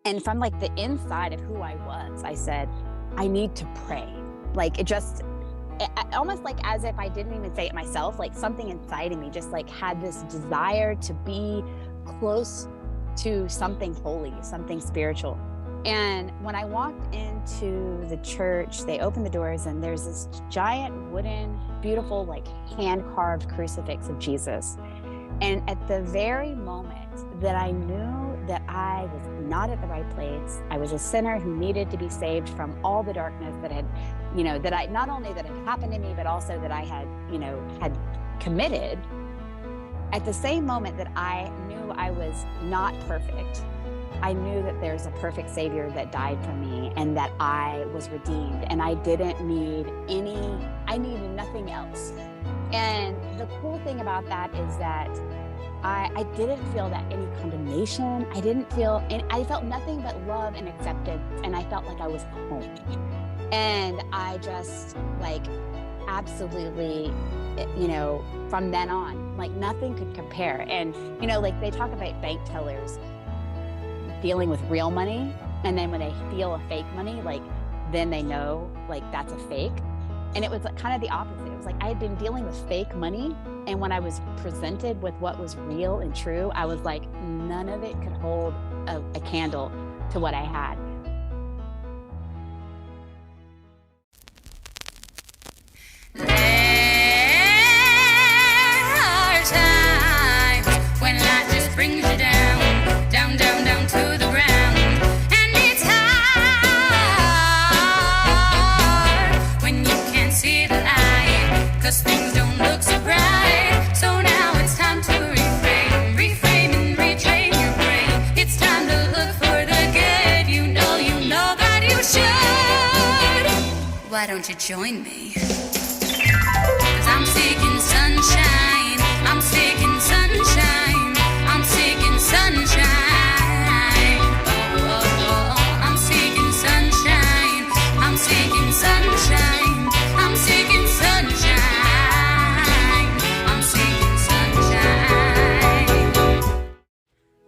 And from like the inside of who I was, I said, I need to pray. Like almost like as if I didn't even say it myself, like something inside of me just like had this desire to be close to something holy, something spiritual. And when I walked into the church, they opened the doors and there's this giant wooden, beautiful, like hand-carved crucifix of Jesus. And at the very moment that I knew that I was not at the right place, I was a sinner who needed to be saved from all the darkness that had, that I, not only that had happened to me, but also that I had, had committed. At the same moment that I knew I was not perfect, I knew that there's a perfect Savior that died for me and that I was redeemed and I didn't need I needed nothing else. And the cool thing about that is that I didn't feel that any condemnation. I felt nothing but love and acceptance, and I felt like I was home. And I just like absolutely, from then on, like nothing could compare. And, like they talk about bank tellers dealing with real money, and then when they feel a fake money, like then they know like that's a fake. And it was like, kind of the opposite. It was like I had been dealing with fake money, and when I was presented with what was real and true, I was like, none of it could hold a candle to what I had. There are times when life just brings you down, down, down, down to the ground. And it's hard when you can't see the light, 'cause things don't look so bright. So now it's time to reframe and retrain your brain. It's time to look for the good. You know that you should. Why don't you join me? 'Cause I'm seeking sunshine. I'm seeking sunshine. I'm seeking sunshine. Oh, oh, oh. I'm seeking sunshine. I'm seeking sunshine. I'm seeking sunshine. I'm seeking sunshine.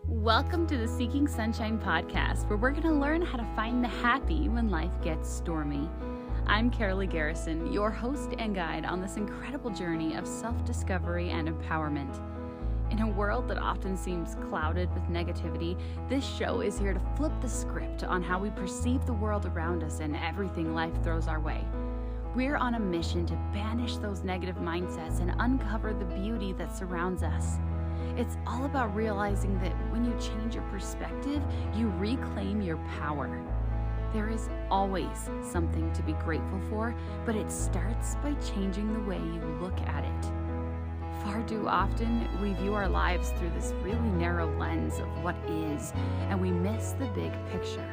Welcome to the Seeking Sunshine podcast, where we're going to learn how to find the happy when life gets stormy. I'm Karaleigh Garrison, your host and guide on this incredible journey of self-discovery and empowerment. In a world that often seems clouded with negativity, this show is here to flip the script on how we perceive the world around us and everything life throws our way. We're on a mission to banish those negative mindsets and uncover the beauty that surrounds us. It's all about realizing that when you change your perspective, you reclaim your power. There is always something to be grateful for, but it starts by changing the way you look at it. Far too often, we view our lives through this really narrow lens of what is, and we miss the big picture.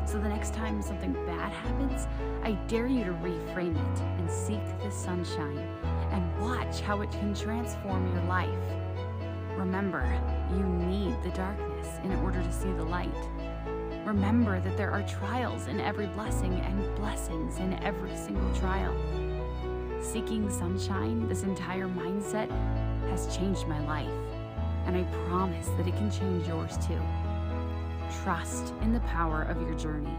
So the next time something bad happens, I dare you to reframe it and seek the sunshine and watch how it can transform your life. Remember, you need the darkness in order to see the light. Remember that there are trials in every blessing and blessings in every single trial. Seeking sunshine, this entire mindset, has changed my life, and I promise that it can change yours too. Trust in the power of your journey.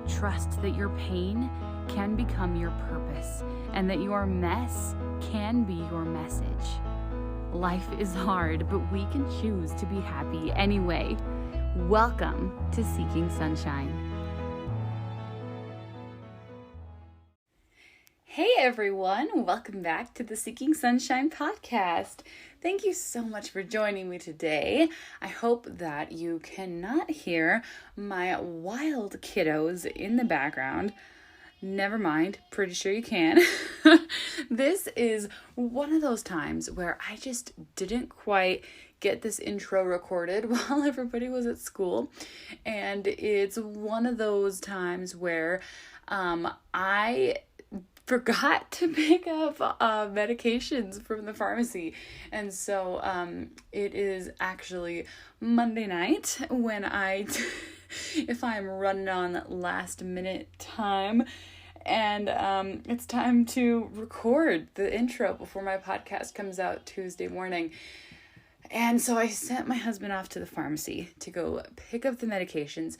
Trust that your pain can become your purpose, and that your mess can be your message. Life is hard, but we can choose to be happy anyway. Welcome to Seeking Sunshine. Hey everyone, welcome back to the Seeking Sunshine podcast. Thank you so much for joining me today. I hope that you cannot hear my wild kiddos in the background. Never mind, pretty sure you can. This is one of those times where I just didn't quite get this intro recorded while everybody was at school. And it's one of those times where I forgot to pick up medications from the pharmacy. And so it is actually Monday night when if I'm running on last minute time, and it's time to record the intro before my podcast comes out Tuesday morning. And so I sent my husband off to the pharmacy to go pick up the medications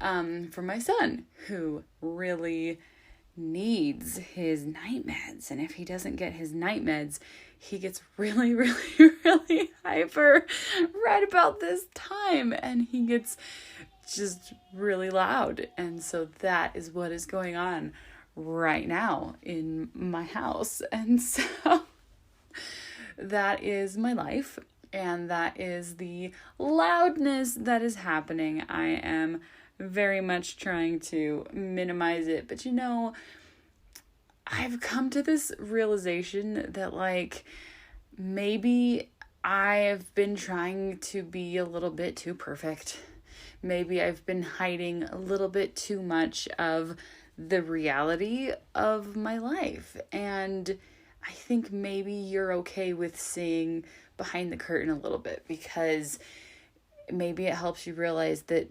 for my son, who really needs his night meds. And if he doesn't get his night meds, he gets really, really, really hyper right about this time. And he gets just really loud. And so that is what is going on right now in my house. And so that is my life. And that is the loudness that is happening. I am very much trying to minimize it. But I've come to this realization that like maybe I've been trying to be a little bit too perfect. Maybe I've been hiding a little bit too much of the reality of my life. And I think maybe you're okay with seeing behind the curtain a little bit, because maybe it helps you realize that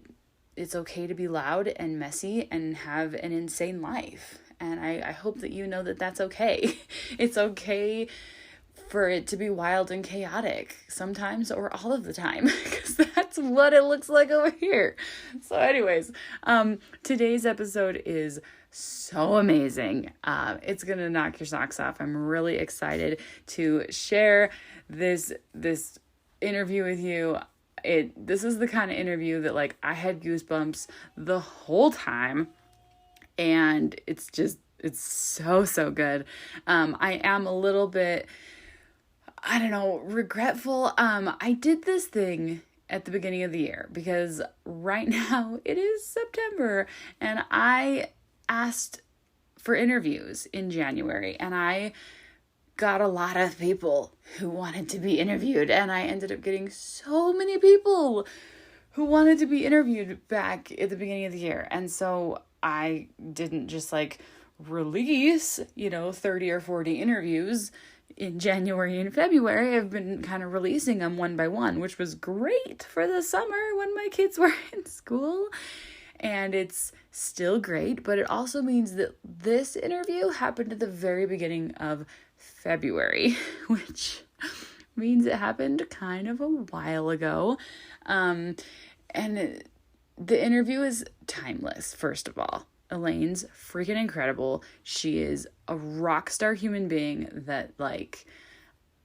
it's okay to be loud and messy and have an insane life. And I hope that you know that that's okay. It's okay for it to be wild and chaotic sometimes, or all of the time, because that's what it looks like over here. So anyways, today's episode is so amazing. It's gonna knock your socks off. I'm really excited to share this interview with you. This is the kind of interview that like I had goosebumps the whole time, and it's so good. I am a little bit, I don't know, regretful. I did this thing at the beginning of the year because right now it is September, and I asked for interviews in January, and I got a lot of people who wanted to be interviewed, and I ended up getting so many people who wanted to be interviewed back at the beginning of the year. And so I didn't just like release, 30 or 40 interviews in January and February. I've been kind of releasing them one by one, which was great for the summer when my kids were in school. And it's still great, but it also means that this interview happened at the very beginning of February, which means it happened kind of a while ago. And the interview is timeless, first of all. Elaine's freaking incredible. She is a rock star human being that, like,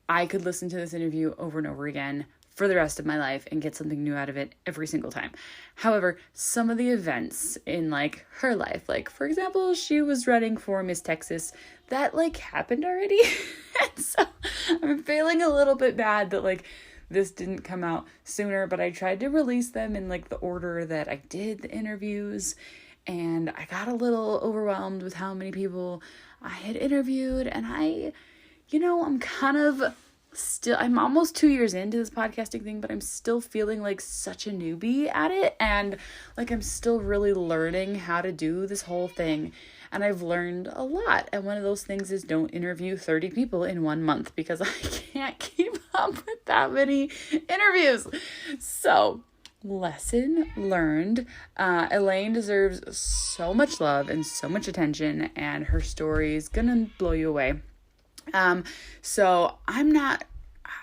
I could listen to this interview over and over again for the rest of my life and get something new out of it every single time. However, some of the events in like her life, like for example, she was running for Miss Texas, that like happened already. And so I'm feeling a little bit bad that like this didn't come out sooner, but I tried to release them in like the order that I did the interviews, and I got a little overwhelmed with how many people I had interviewed. And I'm kind of I'm almost 2 years into this podcasting thing, but I'm still feeling like such a newbie at it. And like, I'm still really learning how to do this whole thing. And I've learned a lot. And one of those things is don't interview 30 people in 1 month, because I can't keep up with that many interviews. So lesson learned. Elaine deserves so much love and so much attention, and her story is gonna blow you away. So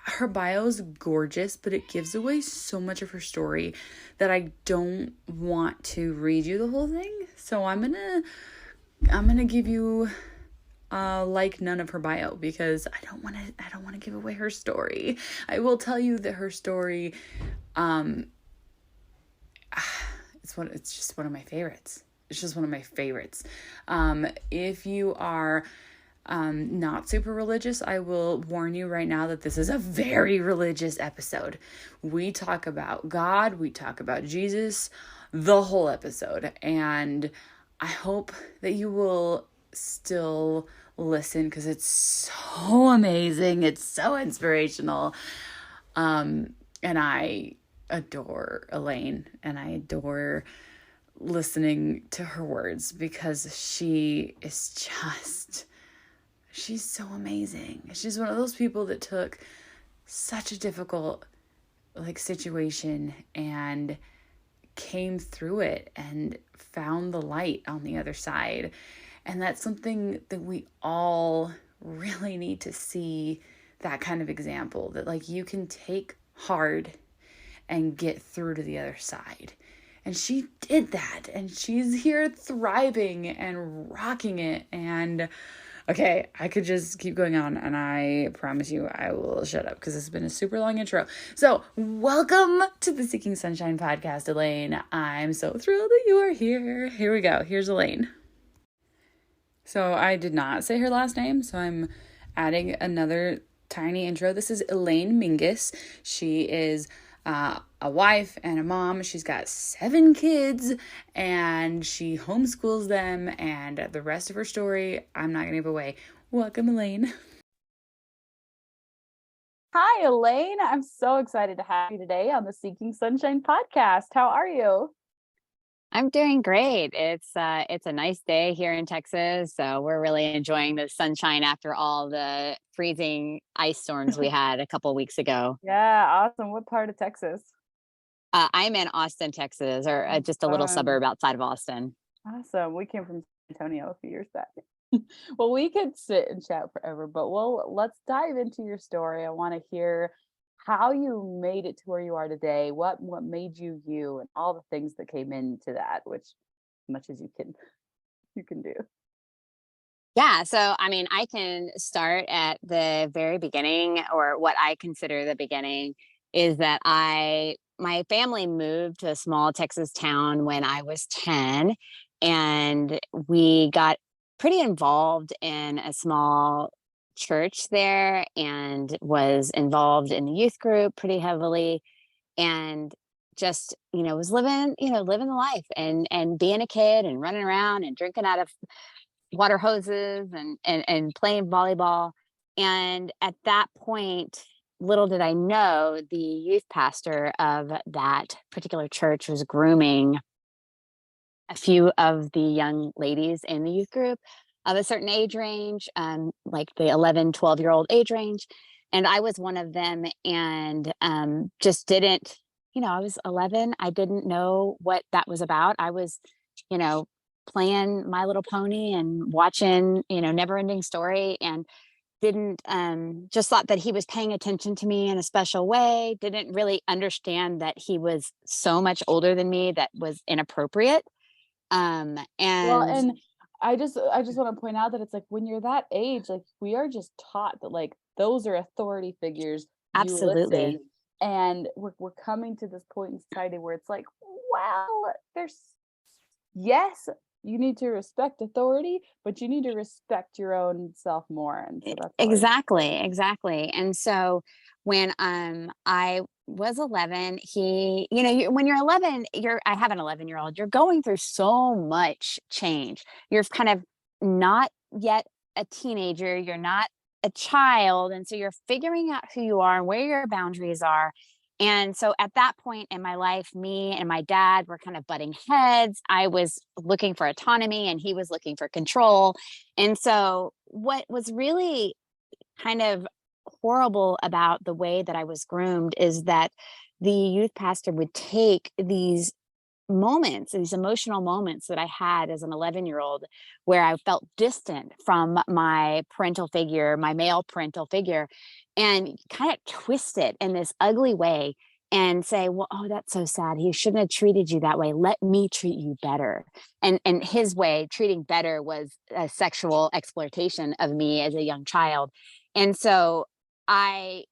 her bio is gorgeous, but it gives away so much of her story that I don't want to read you the whole thing. So I'm gonna give you, like none of her bio, because I don't want to give away her story. I will tell you that her story, it's just one of my favorites. It's just one of my favorites. If you are not super religious, I will warn you right now that this is a very religious episode. We talk about God, we talk about Jesus, the whole episode, and I hope that you will still listen, because it's so amazing, it's so inspirational, and I adore Elaine, and I adore listening to her words, because she's so amazing. She's one of those people that took such a difficult situation and came through it and found the light on the other side. And that's something that we all really need to see, that kind of example, that you can take hard and get through to the other side. And she did that, and she's here thriving and rocking it. And okay, I could just keep going on, and I promise you I will shut up because this has been a super long intro. So welcome to the Seeking Sunshine podcast, Elaine. I'm so thrilled that you are here. Here we go. Here's Elaine. So I did not say her last name, so I'm adding another tiny intro. This is Elaine Mingus. She is a wife and a mom. She's got 7 kids and she homeschools them, and the rest of her story I'm not gonna give away. Welcome, Elaine. Hi, Elaine. I'm so excited to have you today on the Seeking Sunshine podcast. How are you? I'm doing great. It's a nice day here in Texas, so we're really enjoying the sunshine after all the freezing ice storms we had a couple of weeks ago. Yeah, awesome. What part of Texas? I'm in Austin, Texas, or just a little suburb outside of Austin. Awesome. We came from San Antonio a few years back. Well, we could sit and chat forever, but let's dive into your story. I want to hear how you made it to where you are today, what made you you, and all the things that came into that, which as much as you can do. Yeah, so I mean, I can start at the very beginning, or what I consider the beginning is that my family moved to a small Texas town when I was 10, and we got pretty involved in a small church there and was involved in the youth group pretty heavily, and just was living living the life and being a kid and running around and drinking out of water hoses and playing volleyball. And at that point, little did I know, the youth pastor of that particular church was grooming a few of the young ladies in the youth group of a certain age range, like the 11, 12-year-old age range. And I was one of them, and just didn't, I was 11. I didn't know what that was about. I was, playing My Little Pony and watching, Never Ending Story, and didn't just thought that he was paying attention to me in a special way. Didn't really understand that he was so much older than me that was inappropriate. And I just want to point out that it's like when you're that age, like we are just taught that like those are authority figures. Absolutely. Listen, and we're coming to this point in society where it's like, well, yes, you need to respect authority, but you need to respect your own self more. And so that's exactly. And so when I was 11, when you're 11, I have an 11-year-old, you're going through so much change. You're kind of not yet a teenager, you're not a child, and so you're figuring out who you are and where your boundaries are. And so at that point in my life, me and my dad were kind of butting heads. I was looking for autonomy and he was looking for control. And so what was really kind of horrible about the way that I was groomed is that the youth pastor would take these emotional moments that I had as an 11-year-old, where I felt distant from my parental figure, my male parental figure, and kind of twist it in this ugly way and say, well, oh, that's so sad. He shouldn't have treated you that way. Let me treat you better. And his way, treating better, was a sexual exploitation of me as a young child. And so I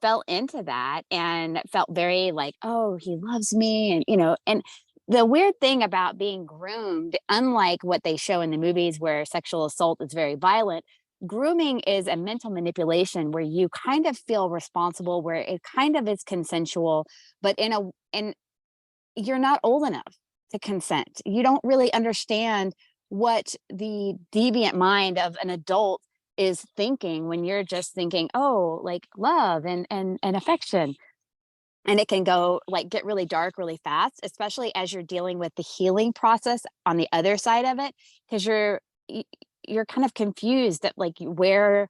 fell into that and felt very like, oh, he loves me. And the weird thing about being groomed, unlike what they show in the movies where sexual assault is very violent, grooming is a mental manipulation where you kind of feel responsible, where it kind of is consensual, but and you're not old enough to consent. You don't really understand what the deviant mind of an adult is thinking when you're just thinking, oh, like love and affection. And it can get really dark really fast, especially as you're dealing with the healing process on the other side of it, because you're kind of confused at like where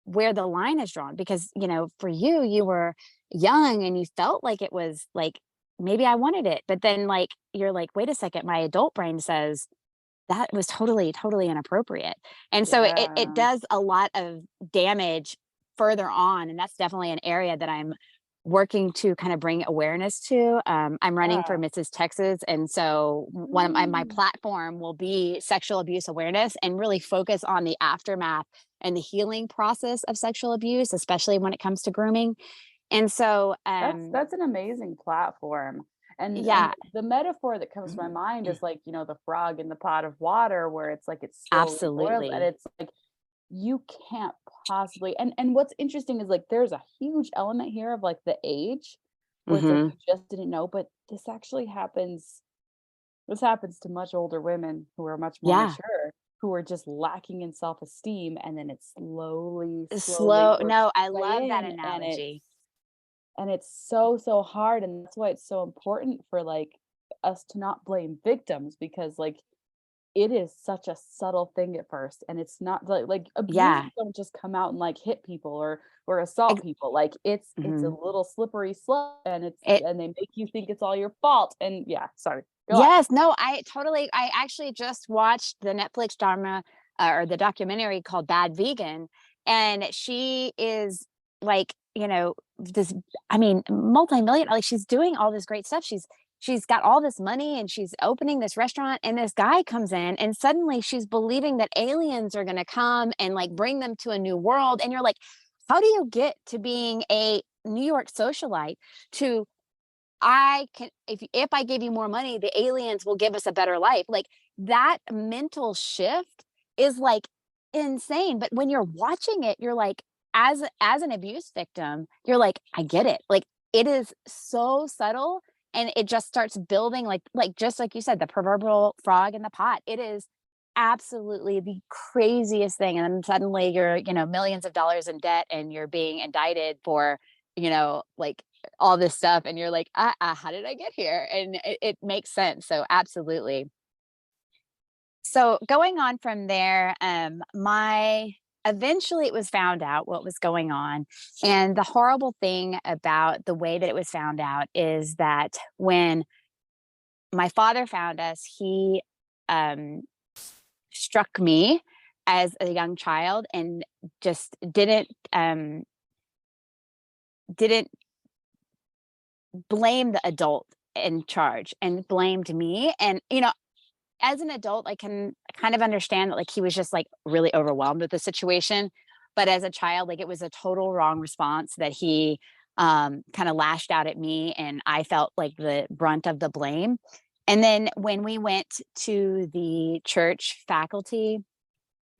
the line is drawn, because for you were young and you felt like it was like maybe I wanted it, but then like you're like, wait a second, my adult brain says that was totally inappropriate. And so it does a lot of damage further on, and that's definitely an area that I'm working to kind of bring awareness to. I'm running for Yeah. Mrs. Texas. And so one of my Mm. platform will be sexual abuse awareness and really focus on the aftermath and the healing process of sexual abuse, especially when it comes to grooming. And so, That's an amazing platform. And yeah, the metaphor that comes to my mind is like, the frog in the pot of water where it's like it slowly boils and absolutely. it's like you can't possibly and what's interesting is like there's a huge element here of like the age where it's like Hmm. you just didn't know, but this happens to much older women who are much more Yeah. mature, who are just lacking in self-esteem, and then it slowly Slow. works No, I its way love that in, and it's analogy. and it's so, so hard, and that's why it's so important for, like, us to not blame victims because, like, it is such a subtle thing at first, and it's not like abusers Yeah. don't just come out and, like, hit people or assault people, like, it's a Mhm. little slippery slope, and It they make you think it's all your fault, and yeah, sorry, go on. Yes, no, I actually just watched the Netflix drama, or the documentary called Bad Vegan, and she is like, this, I mean, multi-million, like she's doing all this great stuff. She's got all this money and she's opening this restaurant, and this guy comes in and suddenly she's believing that aliens are going to come and like bring them to a new world. And you're like, how do you get to being a New York socialite to I can, if I give you more money, the aliens will give us a better life. Like that mental shift is like insane. But when you're watching it, you're like, as an abuse victim, you're like, I get it. Like it is so subtle, and it just starts building like just like you said, the proverbial frog in the pot. It is absolutely the craziest thing. And then suddenly you're, millions of dollars in debt and you're being indicted for, like all this stuff, and you're like, how did I get here? And it makes sense. So absolutely. So going on from there, my eventually it was found out what was going on. And the horrible thing about the way that it was found out is that when my father found us, he um struck me as a young child and just didn't blame the adult in charge and blamed me. And as an adult, I can kind of understand that like he was just like really overwhelmed with the situation. But as a child, like it was a total wrong response that he kind of lashed out at me, and I felt like the brunt of the blame. And then when we went to the church faculty,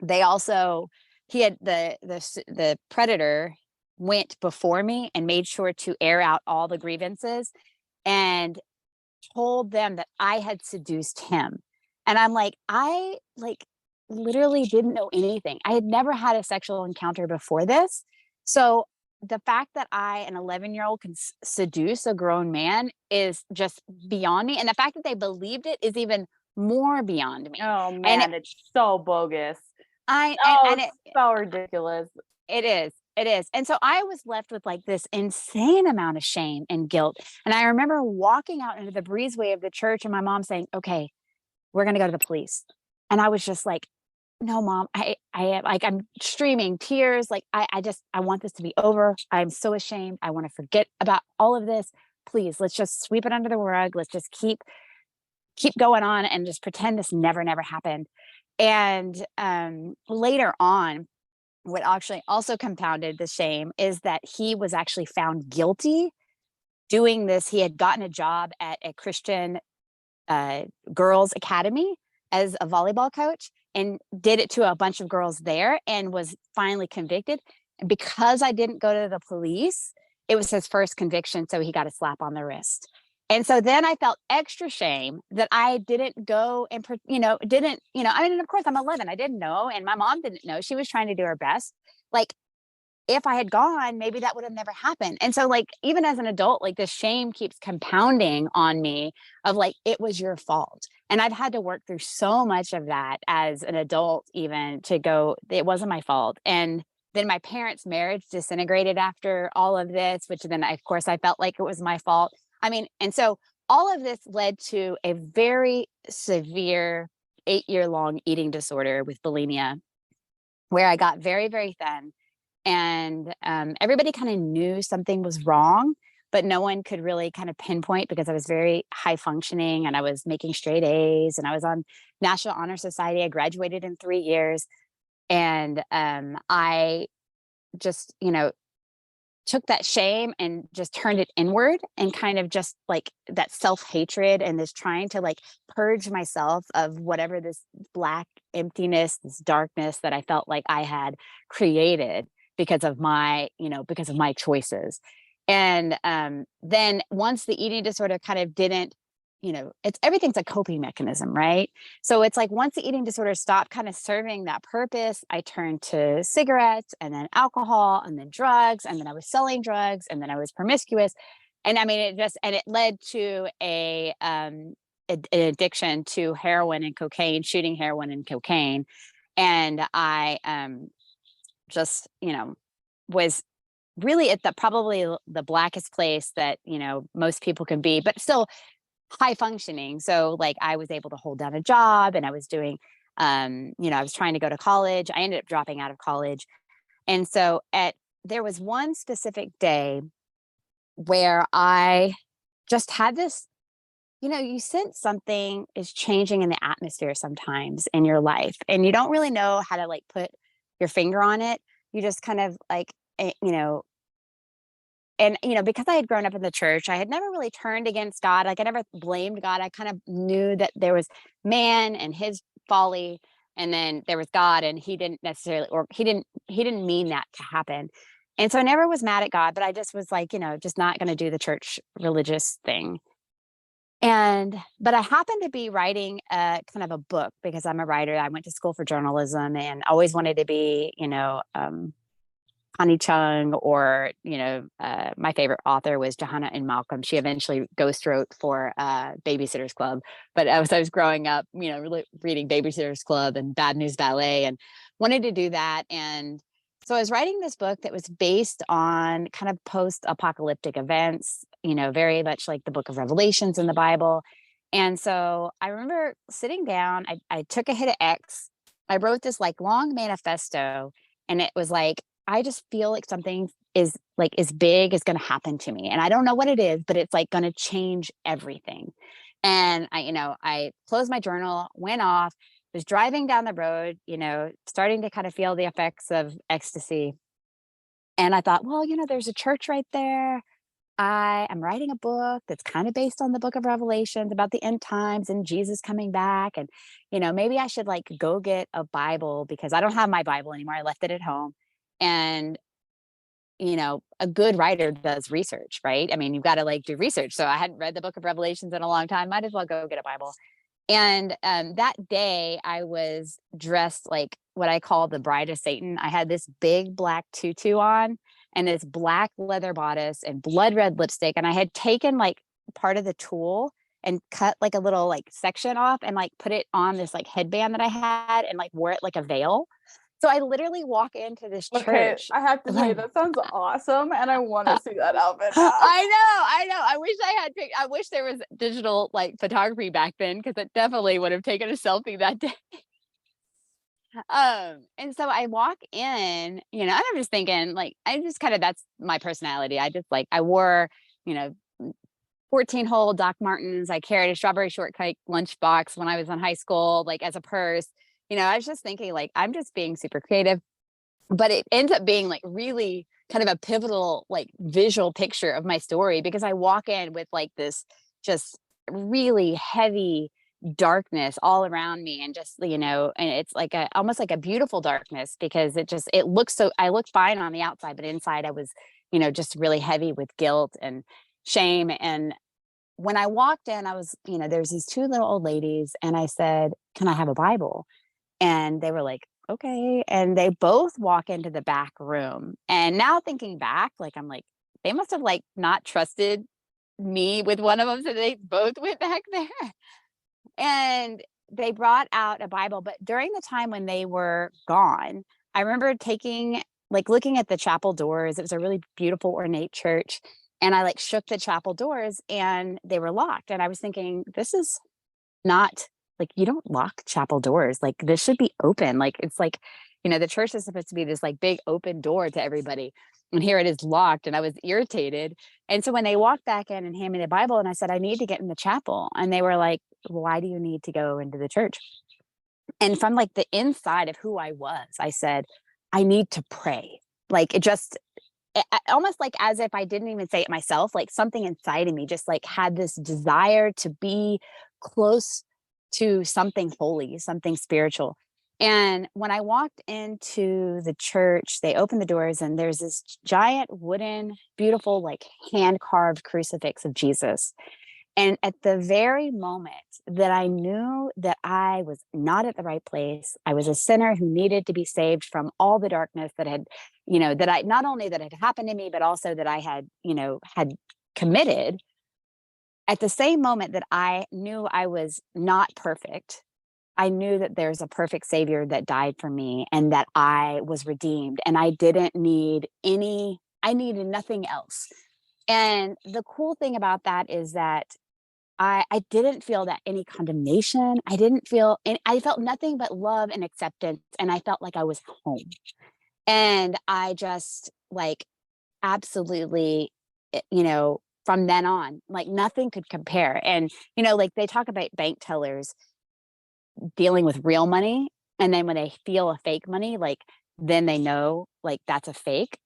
they also he had the predator went before me and made sure to air out all the grievances and told them that I had seduced him. And I'm like, I like literally didn't know anything. I had never had a sexual encounter before this. So the fact that an 11-year-old can seduce a grown man is just beyond me. And the fact that they believed it is even more beyond me. Oh, And man, it's so bogus. I Oh, and it's so ridiculous. it is. It is. And so I was left with like this insane amount of shame and guilt. And I remember walking out into the breezeway of the church and my mom saying, "Okay, we're going to go to the police." And I was just like, "No, mom, I'm streaming tears. Like, I want this to be over. I'm so ashamed. I want to forget about all of this. Please, let's just sweep it under the rug. Let's just keep going on and just pretend this never happened." And later on, what actually also compounded the shame is that he was actually found guilty doing this. He had gotten a job at a Christian girls' academy as a volleyball coach and did it to a bunch of girls there and was finally convicted. And because I didn't go to the police, it was his first conviction. So he got a slap on the wrist. And so then I felt extra shame that I didn't go and, I mean, of course I'm 11. I didn't know. And my mom didn't know. She was trying to do her best. Like, if I had gone, maybe that would have never happened. And so, like, even as an adult, like, this shame keeps compounding on me of like, it was your fault. And I've had to work through so much of that as an adult, even to go, it wasn't my fault. And then my parents' marriage disintegrated after all of this, which then, of course, I felt like it was my fault. I mean, and so all of this led to a very severe 8-year long eating disorder with bulimia, where I got very, very thin and everybody kind of knew something was wrong, but no one could really kind of pinpoint because I was very high functioning and I was making straight A's and I was on National Honor Society. I graduated in 3 years. And I just, took that shame and just turned it inward and kind of just like that self-hatred and this trying to like purge myself of whatever this black emptiness, this darkness that I felt like I had created because of my choices. And then once the eating disorder kind of didn't, it's everything's a coping mechanism, right? So it's like once the eating disorder stopped kind of serving that purpose, I turned to cigarettes and then alcohol and then drugs. And then I was selling drugs and then I was promiscuous. And I mean, it led to an addiction to heroin and cocaine, shooting heroin and cocaine. And I just, was really at probably the blackest place that, most people can be, but still high functioning. So like I was able to hold down a job and I was doing, I was trying to go to college. I ended up dropping out of college. And so there was one specific day where I just had this, you sense something is changing in the atmosphere sometimes in your life and you don't really know how to like put your finger on it. You just kind of like, and because I had grown up in the church, I had never really turned against God. Like I never blamed God. I kind of knew that there was man and his folly, and then there was God, and he didn't necessarily, or he didn't mean that to happen. And so I never was mad at God, but I just was like, just not going to do the church religious thing. But I happened to be writing a kind of a book because I'm a writer. I went to school for journalism and always wanted to be, Connie Chung or, my favorite author was Johanna and Malcolm. She eventually ghost wrote for Babysitter's Club. But as I was growing up, really reading Babysitter's Club and Bad News Ballet and wanted to do that. And so I was writing this book that was based on kind of post-apocalyptic events, very much like the book of Revelations in the Bible. And so I remember sitting down, I took a hit of X. I wrote this like long manifesto and it was like, I just feel like something is like as big is going to happen to me. And I don't know what it is, but it's like going to change everything. And I closed my journal, went off, was driving down the road, starting to kind of feel the effects of ecstasy. And I thought, well, there's a church right there. I am writing a book that's kind of based on the book of Revelations about the end times and Jesus coming back. And, maybe I should like go get a Bible because I don't have my Bible anymore. I left it at home. And, a good writer does research, right? I mean, you've got to like do research. So I hadn't read the book of Revelations in a long time. Might as well go get a Bible. And that day I was dressed like what I call the bride of Satan. I had this big black tutu on and this black leather bodice and blood red lipstick. And I had taken like part of the tulle and cut like a little like section off and like put it on this like headband that I had and like wore it like a veil. So I literally walk into this church. Okay, I have to say that sounds awesome, and I want to see that outfit. I know. I wish there was digital like photography back then because it definitely would have taken a selfie that day. And so I walk in, and I'm just thinking like that's my personality. I wore, 14-hole Doc Martens. I carried a strawberry shortcake lunchbox when I was in high school, like as a purse. I was just thinking like, I'm just being super creative, but it ends up being like really kind of a pivotal, like visual picture of my story because I walk in with like this just really heavy darkness all around me and just, and it's like almost like a beautiful darkness because it looks I look fine on the outside, but inside I was, just really heavy with guilt and shame. And when I walked in, I was, there's these two little old ladies and I said, can I have a Bible? And they were like, okay. And they both walk into the back room. And now thinking back, like, I'm like, they must have like not trusted me with one of them. So they both went back there and they brought out a Bible. But during the time when they were gone, I remember looking at the chapel doors. It was a really beautiful, ornate church. And I like shook the chapel doors and they were locked. And I was thinking, this is not like, you don't lock chapel doors. Like this should be open. Like, it's like, the church is supposed to be this like big open door to everybody. And here it is locked. And I was irritated. And so when they walked back in and handed me the Bible, and I said, I need to get in the chapel. And they were like, why do you need to go into the church? And from like the inside of who I was, I said, I need to pray. Like almost like as if I didn't even say it myself, like something inside of me just like had this desire to be close to something holy, something spiritual. And when I walked into the church, they opened the doors and there's this giant wooden, beautiful, like hand carved crucifix of Jesus. And at the very moment that I knew that I was not at the right place, I was a sinner who needed to be saved from all the darkness that had, that I, not only that had happened to me, but also that I had, had committed. At the same moment that I knew I was not perfect, I knew that there's a perfect savior that died for me and that I was redeemed and I didn't need I needed nothing else. And the cool thing about that is that I didn't feel that any condemnation. I felt nothing but love and acceptance. And I felt like I was home. And I just like absolutely, from then on, like nothing could compare. And, like they talk about bank tellers dealing with real money. And then when they feel a fake money, like then they know like that's a fake.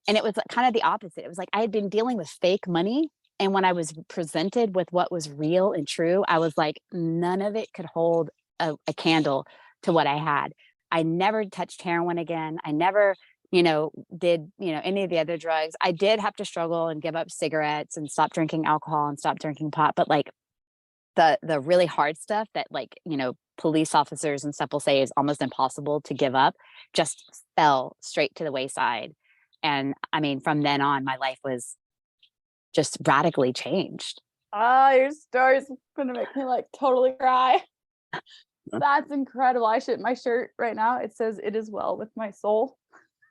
And it was kind of the opposite. It was like I had been dealing with fake money. And when I was presented with what was real and true, I was like, none of it could hold a candle to what I had. I never touched heroin again. I never, did, any of the other drugs. I did have to struggle and give up cigarettes and stop drinking alcohol and stop drinking pot. But like the really hard stuff that like, police officers and stuff will say is almost impossible to give up just fell straight to the wayside. And I mean, from then on, my life was just radically changed. Your story's gonna make me like totally cry. That's incredible. My shirt right now, it says "It is well with my soul."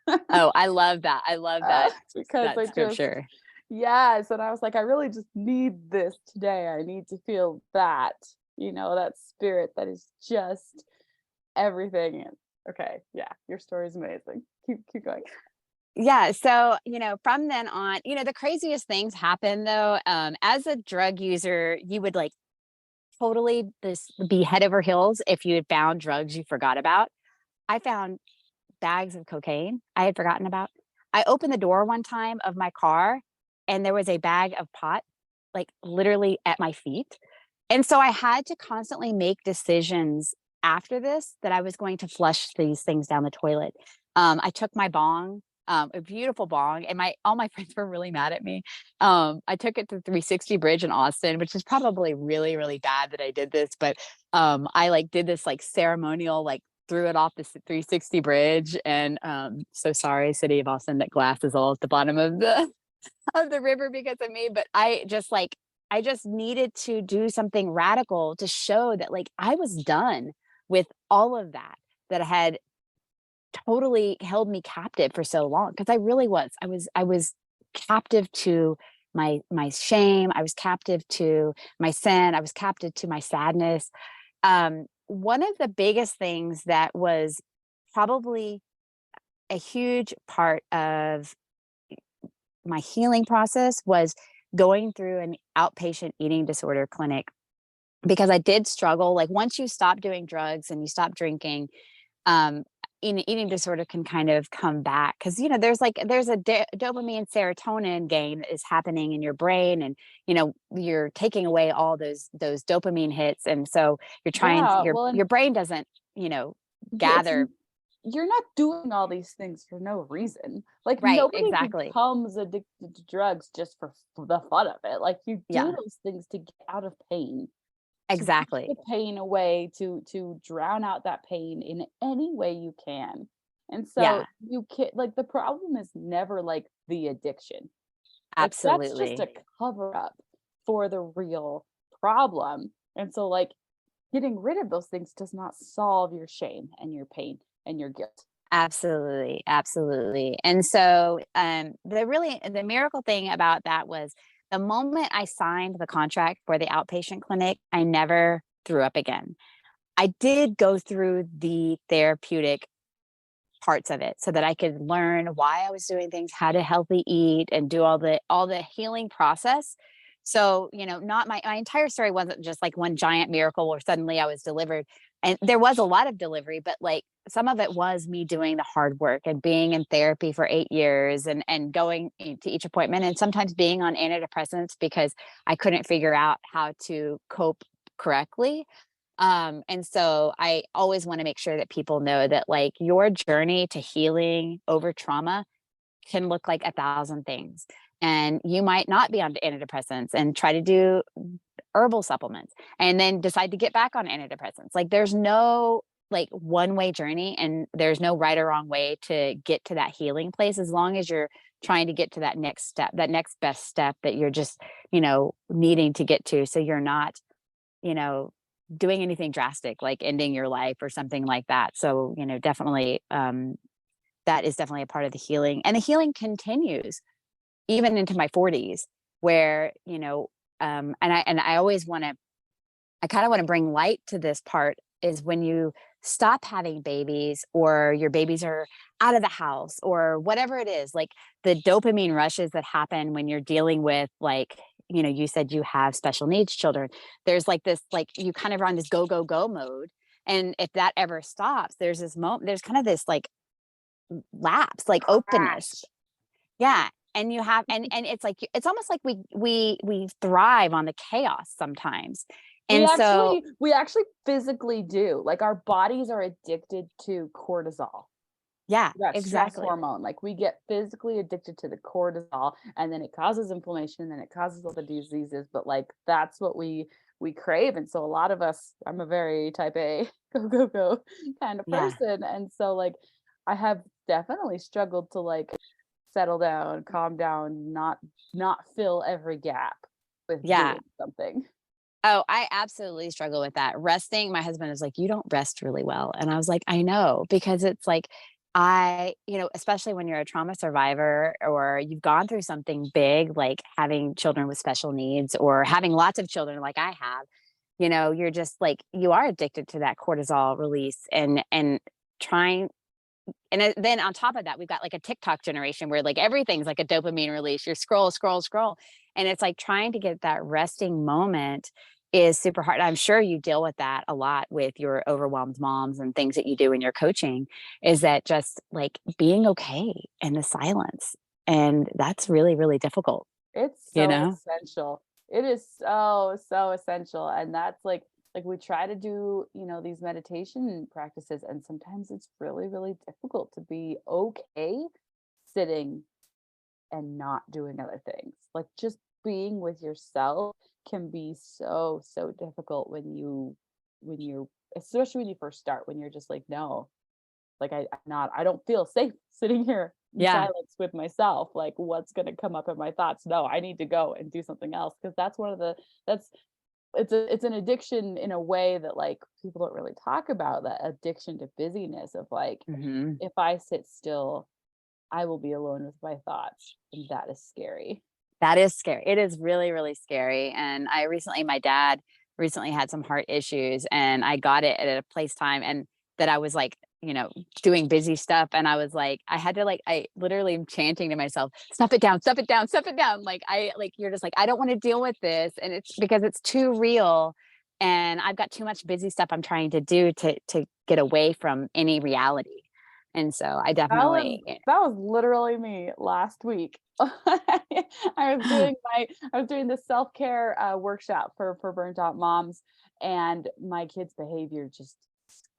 Oh, I love that. I love that. Because that scripture. Yes. And I was like, I really just need this today. I need to feel that, that spirit that is just everything. Okay. Yeah. Your story is amazing. Keep going. Yeah. So, from then on, the craziest things happen though. As a drug user, you would like totally be head over heels if you had found drugs you forgot about. I found bags of cocaine I had forgotten about. I opened the door one time of my car and there was a bag of pot, like literally at my feet. And so I had to constantly make decisions after this that I was going to flush these things down the toilet. I took my bong, a beautiful bong, and all my friends were really mad at me. I took it to 360 Bridge in Austin, which is probably really, really bad that I did this, but I like did this like ceremonial, like threw it off the 360 Bridge, and so sorry, City of Austin, that glass is all at the bottom of the river because of me. But I just needed to do something radical to show that like I was done with all of that had totally held me captive for so long, because I really was. I was captive to my shame. I was captive to my sin. I was captive to my sadness. One of the biggest things that was probably a huge part of my healing process was going through an outpatient eating disorder clinic, because I did struggle. Like once you stop doing drugs and you stop drinking, eating disorder can kind of come back, because there's a dopamine serotonin gain that is happening in your brain, and you're taking away all those dopamine hits, and so you're trying your brain doesn't gather. You're not doing all these things for no reason. Like right, nobody exactly. becomes addicted to drugs just for the fun of it. Like you do those things to get out of pain. Exactly. To take the pain away, to drown out that pain in any way you can. And so you can't, like, the problem is never like the addiction. Absolutely. Like, that's just a cover up for the real problem. And so like getting rid of those things does not solve your shame and your pain and your guilt. Absolutely. And so the miracle thing about that was the moment I signed the contract for the outpatient clinic, I never threw up again. I did go through the therapeutic parts of it so that I could learn why I was doing things, how to healthy eat and do all the healing process. So, not my entire story wasn't just like one giant miracle where suddenly I was delivered. And there was a lot of delivery, but like some of it was me doing the hard work and being in therapy for 8 years and going to each appointment and sometimes being on antidepressants because I couldn't figure out how to cope correctly. And so I always want to make sure that people know that like your journey to healing over trauma can look like 1,000 things. And you might not be on antidepressants and try to do herbal supplements and then decide to get back on antidepressants. Like there's no like one way journey and there's no right or wrong way to get to that healing place as long as you're trying to get to that next step, that next best step that you're just, needing to get to. So you're not, doing anything drastic like ending your life or something like that. So, definitely that is definitely a part of the healing. And the healing continues even into my 40s where, and I always I kind of want to bring light to this part is when you stop having babies or your babies are out of the house or whatever it is, like the dopamine rushes that happen when you're dealing with like, you said you have special needs children. There's like this, like you kind of are on this go, go, go mode. And if that ever stops, there's this moment, there's kind of this like lapse, like openness. Yeah. And you have, and it's like, it's almost like we thrive on the chaos sometimes. And we actually physically do. Like our bodies are addicted to cortisol. Yeah, That stress exactly. hormone. Like we get physically addicted to the cortisol and then it causes inflammation and then it causes all the diseases. But like that's what we crave. And so a lot of us, I'm a very type A, go, go, go kind of Yeah. person. And so like I have definitely struggled to like settle down, calm down, not fill every gap with Yeah. doing something. Oh, I absolutely struggle with that. Resting, my husband is like, you don't rest really well. And I was like, I know, because it's like, especially when you're a trauma survivor or you've gone through something big, like having children with special needs or having lots of children like I have, you're just like, you are addicted to that cortisol release and trying. And then on top of that, we've got like a TikTok generation where like everything's like a dopamine release. You scroll, scroll, scroll. And it's like trying to get that resting moment is super hard. I'm sure you deal with that a lot with your overwhelmed moms and things that you do in your coaching, is that just like being okay in the silence. And that's really, really difficult, It's so essential. It is so, so essential. And that's like we try to do, these meditation practices, and sometimes it's really, really difficult to be okay sitting and not doing other things. Like just being with yourself can be so, so difficult when you especially when you first start, when you're just like, no, like I don't feel safe sitting here in Yeah. silence with myself. Like what's gonna come up in my thoughts? No, I need to go and do something else. Because it's an addiction in a way that like people don't really talk about, that addiction to busyness of like, Hmm. if I sit still, I will be alone with my thoughts. And that is scary. That is scary. It is really, really scary. And my dad recently had some heart issues and I got it at a place time and that I was like, doing busy stuff. And I was like, I literally am chanting to myself, stuff it down, stuff it down, stuff it down. You're just like, I don't want to deal with this. And it's because it's too real. And I've got too much busy stuff I'm trying to do to get away from any reality. And so I definitely, That was literally me last week. I was doing the self-care workshop for burnt out moms, and my kids' behavior just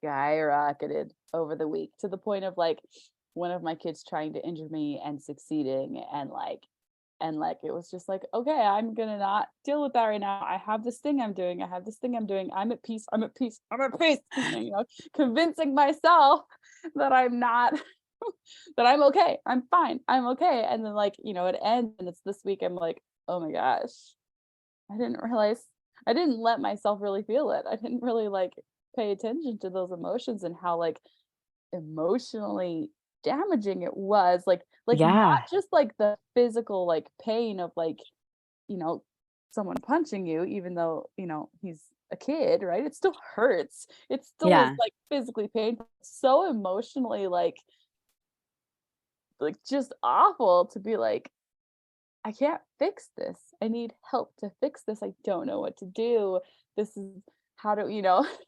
skyrocketed over the week to the point of like one of my kids trying to injure me and succeeding, and it was just like, okay, I'm gonna not deal with that right now. I have this thing I'm doing. I'm at peace. I'm at peace. I'm at peace. Convincing myself that I'm not, that I'm okay. I'm fine. I'm okay. And then it ends and it's this week. I'm like, oh my gosh, I didn't realize, I didn't let myself really feel it. I didn't really pay attention to those emotions and how emotionally damaging it was. yeah, Not just the physical pain of someone punching you, even though he's a kid, right? It still hurts. It still is yeah, physically painful. So emotionally like just awful to be like, I can't fix this. I need help to fix this. I don't know what to do. This is how to,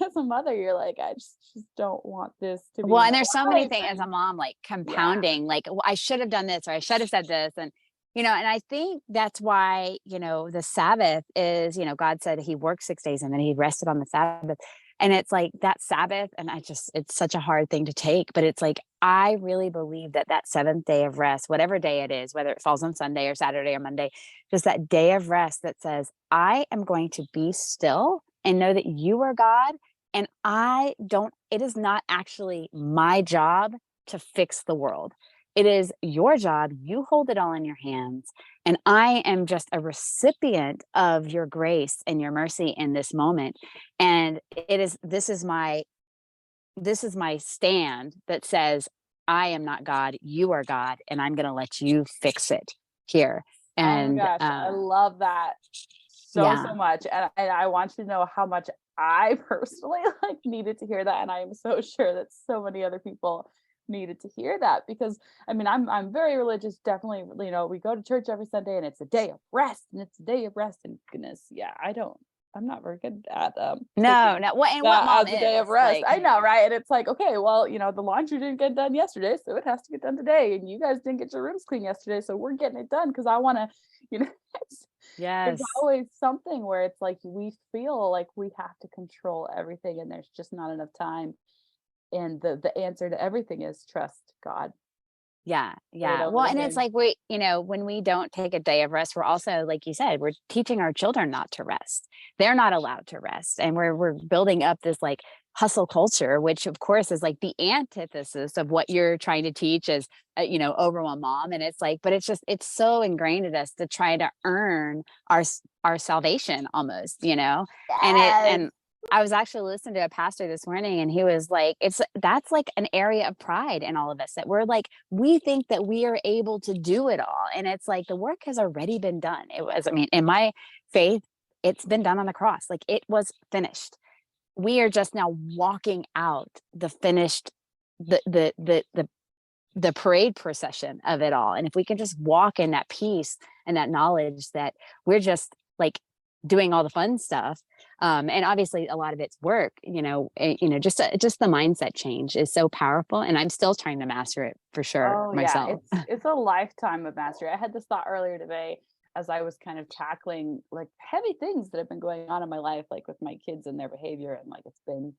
as a mother, you're like, I just don't want this to be Well, my and there's so many life. things as a And mom, like yeah, compounding, like, well, I should have done this or I should have said this. And, and I think that's why, the Sabbath is, God said he worked 6 days and then he rested on the Sabbath. And it's like that Sabbath. And it's such a hard thing to take, but it's like, I really believe that seventh day of rest, whatever day it is, whether it falls on Sunday or Saturday or Monday, just that day of rest that says, I am going to be still and know that you are God. And it is not actually my job to fix the world. It is your job. You hold it all in your hands. And I am just a recipient of your grace and your mercy in this moment. And this is my stand that says, I am not God. You are God. And I'm going to let you fix it here. oh my And, gosh, I love that yeah. so much. And I want you to know how much I personally like needed to hear that. And I am so sure that so many other people needed to hear that, because I mean, I'm very religious, definitely, we go to church every Sunday and it's a day of rest and goodness, yeah, I'm not very good at No. taking What mom as a day of is rest. like, I know, right? And it's like, okay, well, the laundry didn't get done yesterday, so it has to get done today. And you guys didn't get your rooms clean yesterday, so we're getting it done because I want to, it's yes. always something where it's like we feel like we have to control everything and there's just not enough time. And the answer to everything is trust God. Yeah. Right Yeah. over Well, to and it's him. like when we don't take a day of rest, we're also, like you said, we're teaching our children not to rest. They're not allowed to rest. And we're building up this like hustle culture, which of course is like the antithesis of what you're trying to teach as overwhelmed mom. And it's like, but it's so ingrained in us to try to earn our salvation almost, and Yes. I was actually listening to a pastor this morning and he was like, that's like an area of pride in all of us, that we're like, we think that we are able to do it all. And it's like, the work has already been done. In my faith, it's been done on the cross. Like, it was finished. We are just now walking out the finished, the parade procession of it all. And if we can just walk in that peace and that knowledge that we're just like doing all the fun stuff. And obviously a lot of it's work, just the mindset change is so powerful. And I'm still trying to master it for sure Oh yeah, myself. it's a lifetime of mastery. I had this thought earlier today as I was kind of tackling like heavy things that have been going on in my life, like with my kids and their behavior, and like it's been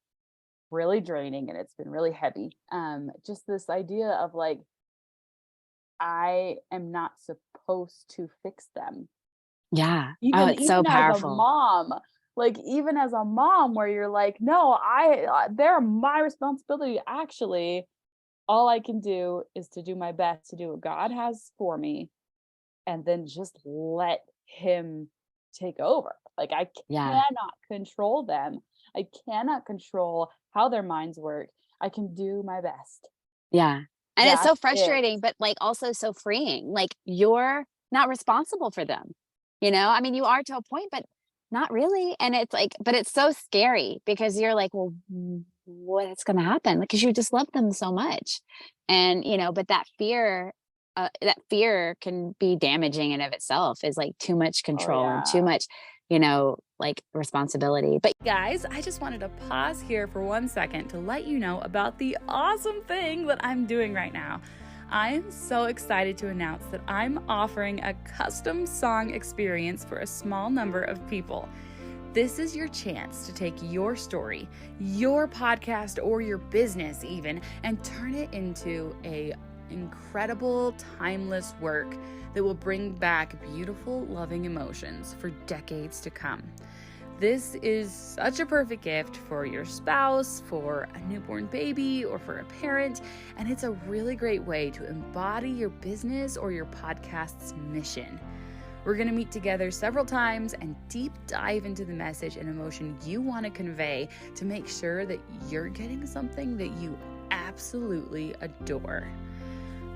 really draining and it's been really heavy. Just this idea of like, I am not supposed to fix them. Yeah. Oh, Even it's so even as a powerful. mom, like even as a mom, where you're like, no, they're my responsibility. Actually, all I can do is to do my best to do what God has for me, and then just let him take over. Like, I Yeah. cannot control them. I cannot control how their minds work. I can do my best. Yeah. And it's so That's it. frustrating, but like also so freeing. Like, you're not responsible for them. I mean, you are to a point, but not really. And it's like, but it's so scary because you're like, well, what's going to happen? Because you just love them so much. And, but that fear can be damaging in of itself, is like too much Oh control and too yeah. much, like responsibility. But Guys, I just wanted to pause here for 1 second to let you know about the awesome thing that I'm doing right now. I'm so excited to announce that I'm offering a custom song experience for a small number of people. This is your chance to take your story, your podcast, or your business even, and turn it into a incredible, timeless work that will bring back beautiful, loving emotions for decades to come. This is such a perfect gift for your spouse, for a newborn baby, or for a parent, and it's a really great way to embody your business or your podcast's mission. We're going to meet together several times and deep dive into the message and emotion you want to convey to make sure that you're getting something that you absolutely adore.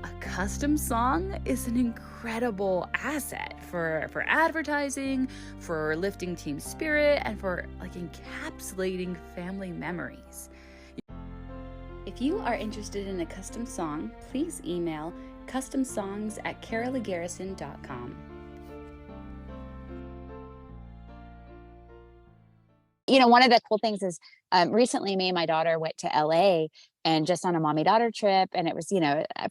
A custom song is an incredible asset for advertising, for lifting team spirit, and for like encapsulating family memories. If you are interested in a custom song, please email custom songs at karaleigharrison.com. One of the cool things is recently me and my daughter went to LA and just on a mommy daughter trip. And it was,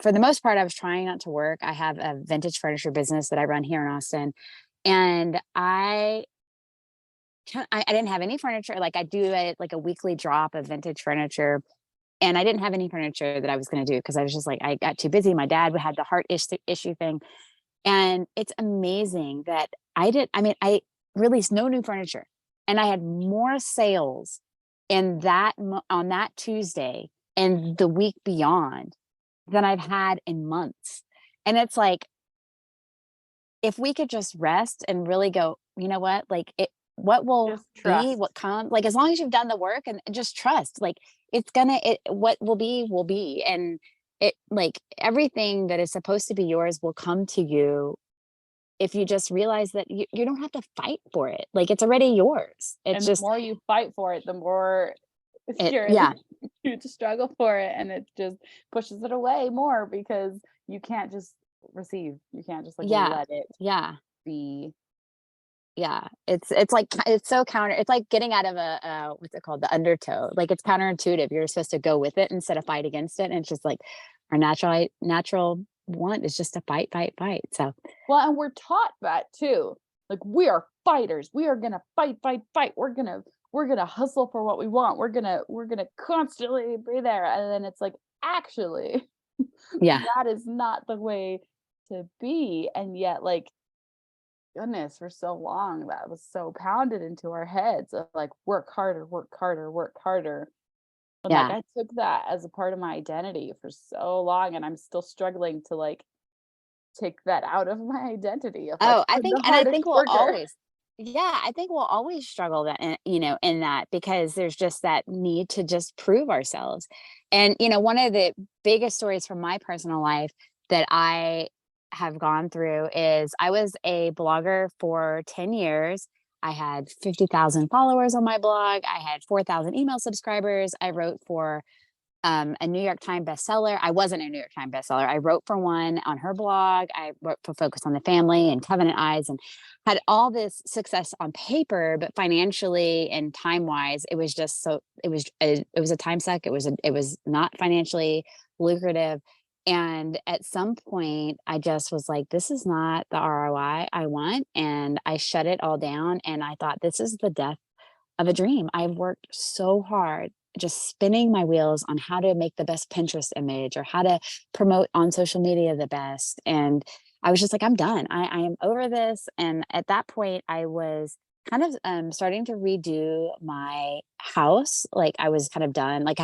for the most part, I was trying not to work. I have a vintage furniture business that I run here in Austin. And I didn't have any furniture. Like I do a weekly drop of vintage furniture. And I didn't have any furniture that I was going to do because I was just like, I got too busy. My dad had the heart issue thing. And it's amazing that I released no new furniture. And I had more sales on that Tuesday and the week beyond than I've had in months. And it's like, if we could just rest and really go, you know what, like what will be, what comes, like, as long as you've done the work and just trust, like what will be. And it, like, everything that is supposed to be yours will come to you if you just realize that you don't have to fight for it. Like, it's already yours. It's just, the more you fight for it, the more you're you to struggle for it, and it just pushes it away more because you can't just receive. You can't just let it be. Yeah, it's like, it's so it's like getting out of a what's it called, the undertow. Like, it's counterintuitive. You're supposed to go with it instead of fight against it. And it's just like our natural want is just to fight. So, well, and we're taught that too. Like, we are fighters. We are gonna fight. We're gonna hustle for what we want. We're gonna constantly be there. And then it's like, actually, that is not the way to be. And yet, like, goodness, for so long that was so pounded into our heads of like, work harder. And like, I took that as a part of my identity for so long, and I'm still struggling to like take that out of my identity of like, I think we'll always struggle that in that, because there's just that need to just prove ourselves. And one of the biggest stories from my personal life that I have gone through is I was a blogger for 10 years. I had 50,000 followers on my blog. I had 4,000 email subscribers. I wrote for a New York Times bestseller. I wasn't a New York Times bestseller. I wrote for one on her blog. I wrote for Focus on the Family and Covenant Eyes, and had all this success on paper, but financially and time-wise, it was just it was a time suck. It was not financially lucrative. And at some point, I just was like, this is not the ROI I want. And I shut it all down. And I thought, this is the death of a dream. I've worked so hard just spinning my wheels on how to make the best Pinterest image or how to promote on social media the best. And I was just like, I'm done. I am over this. And at that point, I was kind of starting to redo my house. Like, I was kind of done. Like,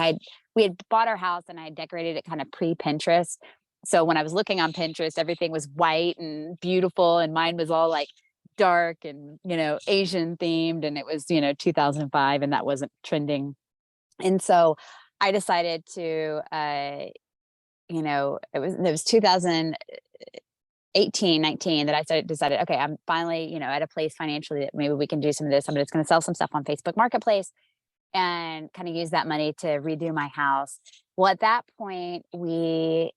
we had bought our house and I had decorated it kind of pre-Pinterest. So when I was looking on Pinterest, everything was white and beautiful, and mine was all like dark and, Asian themed. And it was, 2005, and that wasn't trending. And so I decided to, it was 2018, 19 that I decided, okay, I'm finally, at a place financially that maybe we can do some of this. I'm just going to sell some stuff on Facebook Marketplace and kind of use that money to redo my house. Well, at that point, we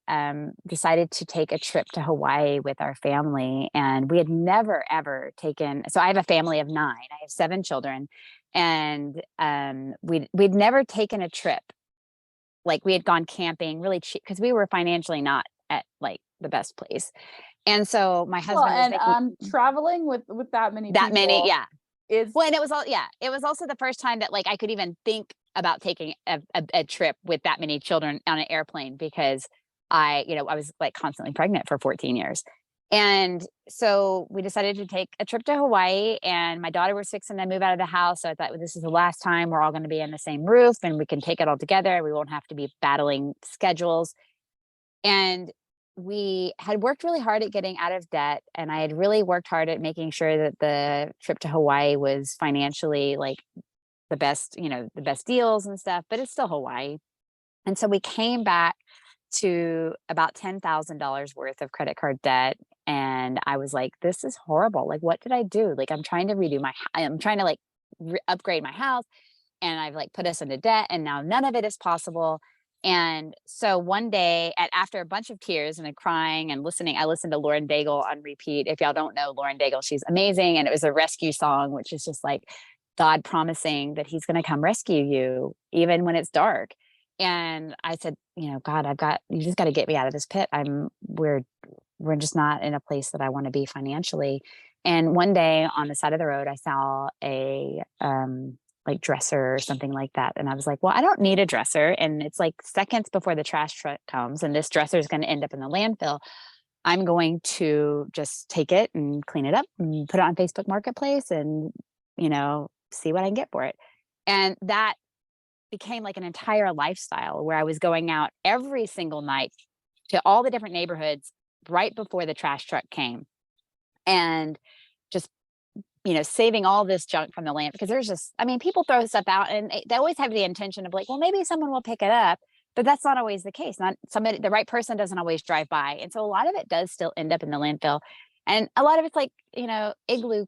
decided to take a trip to Hawaii with our family. And we had never, ever taken, so I have a family of 9. I have 7 children. And we'd never taken a trip. Like, we had gone camping really cheap because we were financially not at like the best place. And so my husband was traveling with that many people. And it was it was also the first time that like I could even think about taking a trip with that many children on an airplane, because I was like constantly pregnant for 14 years. And so we decided to take a trip to Hawaii, and my daughter was fixing to move out of the house. So I thought, well, this is the last time we're all going to be in the same roof, and we can take it all together. We won't have to be battling schedules. And we had worked really hard at getting out of debt, and I had really worked hard at making sure that the trip to Hawaii was financially like the best deals and stuff, but it's still Hawaii. And so we came back to about $10,000 worth of credit card debt. And I was like, this is horrible. Like, what did I do? Like, I'm trying to like upgrade my house, and I've like put us into debt, and now none of it is possible. And so one day, after a bunch of tears and crying and listening, I listened to Lauren Daigle on repeat. If y'all don't know Lauren Daigle, she's amazing. And it was a rescue song, which is just like God promising that he's going to come rescue you, even when it's dark. And I said, God, you just got to get me out of this pit. We're just not in a place that I want to be financially. And one day on the side of the road, I saw a, like dresser or something like that. And I was like, well, I don't need a dresser. And it's like seconds before the trash truck comes and this dresser is going to end up in the landfill. I'm going to just take it and clean it up and put it on Facebook Marketplace and, see what I can get for it. And that became like an entire lifestyle where I was going out every single night to all the different neighborhoods right before the trash truck came and just saving all this junk from the land, because there's just, people throw stuff out and they always have the intention of like, well, maybe someone will pick it up, but that's not always the case. Not somebody, the right person doesn't always drive by. And so a lot of it does still end up in the landfill. And a lot of it's like, igloo,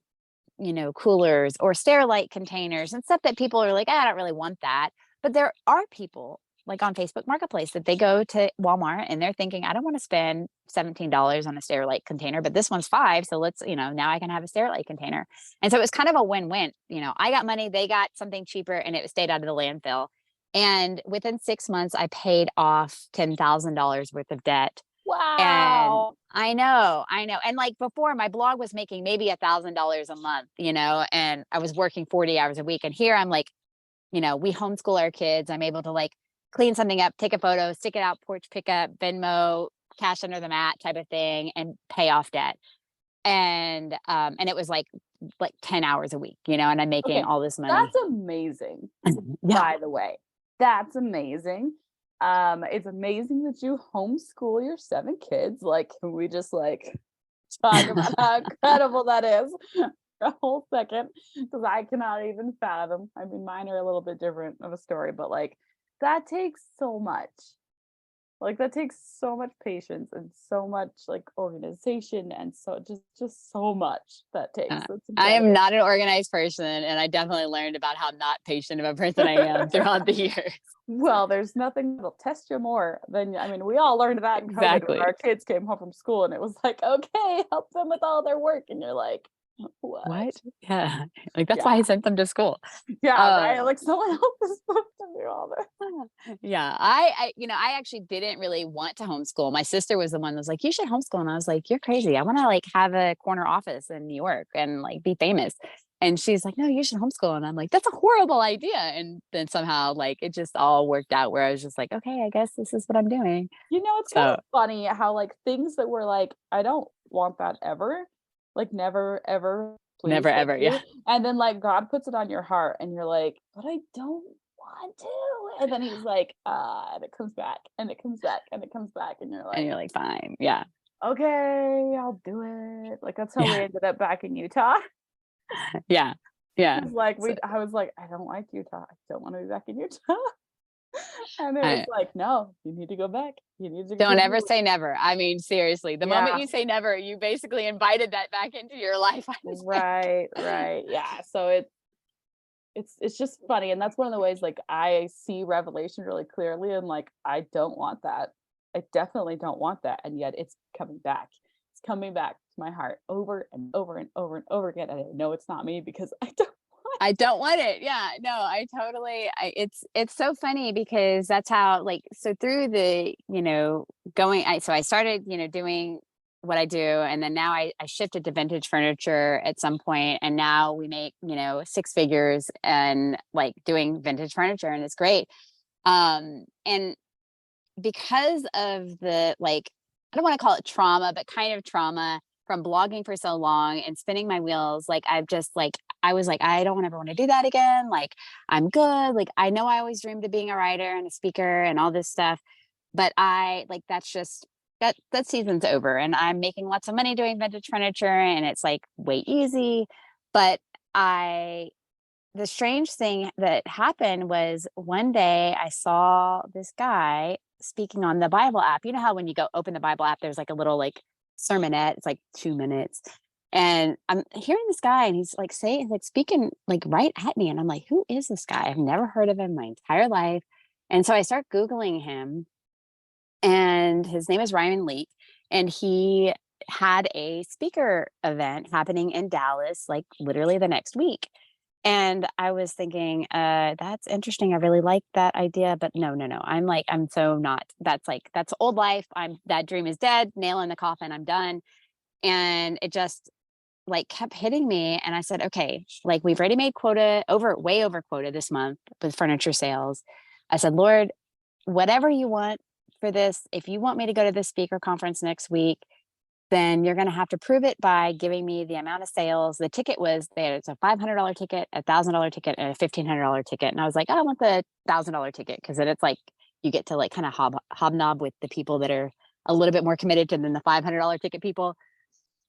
coolers or Sterilite containers and stuff that people are like, I don't really want that. But there are people like on Facebook Marketplace that they go to Walmart and they're thinking, I don't want to spend $17 on a Sterilite container, but this one's $5. So let's, now I can have a Sterilite container. And so it was kind of a win-win. I got money, they got something cheaper, and it stayed out of the landfill. And within 6 months, I paid off $10,000 worth of debt. Wow. And I know. And like before, my blog was making maybe $1,000 a month, and I was working 40 hours a week. And here I'm like, we homeschool our kids. I'm able to like clean something up, take a photo, stick it out, porch pickup, Venmo, cash under the mat type of thing, and pay off debt. And it was like 10 hours a week, and I'm making all this money. That's amazing. Yeah. By the way, that's amazing. It's amazing that you homeschool your 7 kids. Like, can we just like talk about how incredible that is for a whole second? Because I cannot even fathom. Mine are a little bit different of a story, but like that takes so much. Like that takes so much patience and so much like organization and so just so much that takes. I am not an organized person, and I definitely learned about how not patient of a person I am throughout the years. Well, there's nothing that'll test you more than, we all learned that in COVID. Exactly. When our kids came home from school and it was like, okay, help them with all their work. And you're like, what? Yeah. Like, that's why I sent them to school. Yeah. Right. Like someone else is supposed to do all that. Yeah. I actually didn't really want to homeschool. My sister was the one that was like, you should homeschool. And I was like, you're crazy. I want to like have a corner office in New York and like be famous. And she's like, no, you should homeschool. And I'm like, that's a horrible idea. And then somehow like it just all worked out where I was just like, okay, I guess this is what I'm doing. It's kind of funny how like things that were like, I don't want that ever, like never, ever. Please, never, ever. Yeah. And then like God puts it on your heart and you're like, but I don't want to. And then he's like, and it comes back and it comes back and it comes back. And you're like, fine. Yeah. Okay, I'll do it. Like that's how we ended up back in Utah. Yeah. Yeah. I was like, I don't like Utah. I don't want to be back in Utah. And it was like, no, you need to go back. You need to don't ever say never. Seriously, the moment you say never, you basically invited that back into your life. Right. Yeah. So it's just funny. And that's one of the ways like I see revelation really clearly. And like, I don't want that. I definitely don't want that. And yet it's coming back. It's coming back to my heart over and over and over and over again. And I know it's not me because I don't want it. Yeah, no, I totally, it's so funny because that's how like, so through the, so I started, doing what I do. And then now I shifted to vintage furniture at some point, and now we make, 6 figures and like doing vintage furniture, and it's great. And because of the, like, I don't want to call it trauma, but kind of trauma from blogging for so long and spinning my wheels, like I was like, I don't ever want to do that again. Like, I'm good. Like, I know I always dreamed of being a writer and a speaker and all this stuff, but that's just, that season's over, and I'm making lots of money doing vintage furniture, and it's like way easy. But the strange thing that happened was one day I saw this guy speaking on the Bible app. You know how when you go open the Bible app, there's like a little like sermonette, it's like 2 minutes. And I'm hearing this guy, and he's like speaking like right at me. And I'm like, who is this guy? I've never heard of him my entire life. And so I start Googling him, and his name is Ryan Leak, and he had a speaker event happening in Dallas, like literally the next week. And I was thinking, that's interesting. I really like that idea, but no, no, no. I'm so not. That's old life. That dream is dead. Nail in the coffin. I'm done. And it just like kept hitting me. And I said, okay, like we've already made quota way over quota this month with furniture sales. I said, Lord, whatever you want for this, if you want me to go to this speaker conference next week, then you're going to have to prove it by giving me the amount of sales. The ticket was there. It's a $500 ticket, a $1,000 ticket, and a $1,500 ticket. And I was like, I want the $1,000 ticket, because then it's like you get to like kind of hobnob with the people that are a little bit more committed than the $500 ticket people.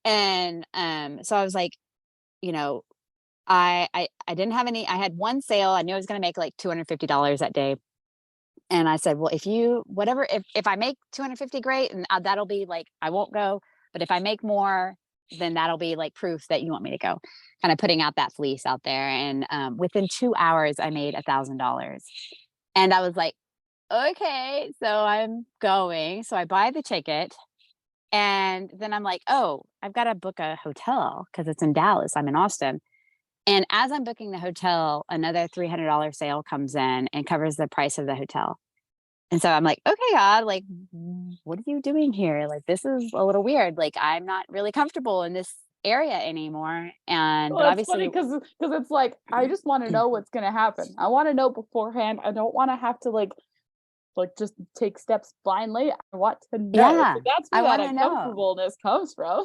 And so I was like, you know, I didn't have any. I had one sale. I knew I was going to make like $250 that day. And I said, well, if I make 250, great. And that'll be like, I won't go. But if I make more, then that'll be like proof that you want me to go. Kind of putting out that fleece out there. And within 2 hours, I made $1,000. And I was like, okay, so I'm going. So I buy the ticket. And then I'm like, oh, I've got to book a hotel because it's in Dallas. I'm in Austin. And as I'm booking the hotel, another $300 sale comes in and covers the price of the hotel. And so I'm like, okay, God, like, what are you doing here? Like, this is a little weird. Like, I'm not really comfortable in this area anymore. And but Well, it's obviously, funny because it's like, I just want to know what's going to happen. I want to know beforehand. I don't want to have to like just take steps blindly. I want to know. yeah, So that's I where that want to know. uncomfortableness comes from.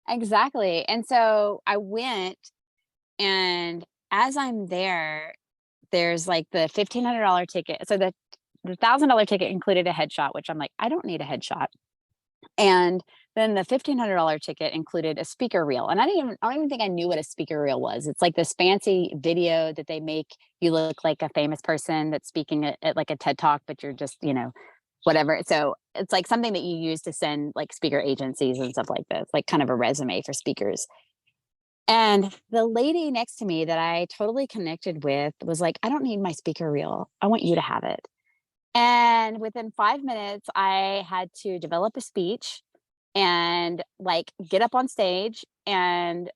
Exactly. And so I went, and as I'm there, there's like the $1,500 ticket. So the $1,000 ticket included a headshot, which I'm like, I don't need a headshot. And then the $1,500 ticket included a speaker reel. And I don't even think I knew what a speaker reel was. It's like this fancy video that they make you look like a famous person that's speaking at like a TED Talk, but you're just, whatever. So it's like something that you use to send like speaker agencies and stuff like that. Like kind of a resume for speakers. And the lady next to me that I totally connected with was like, I don't need my speaker reel. I want you to have it. And within 5 minutes, I had to develop a speech and like get up on stage and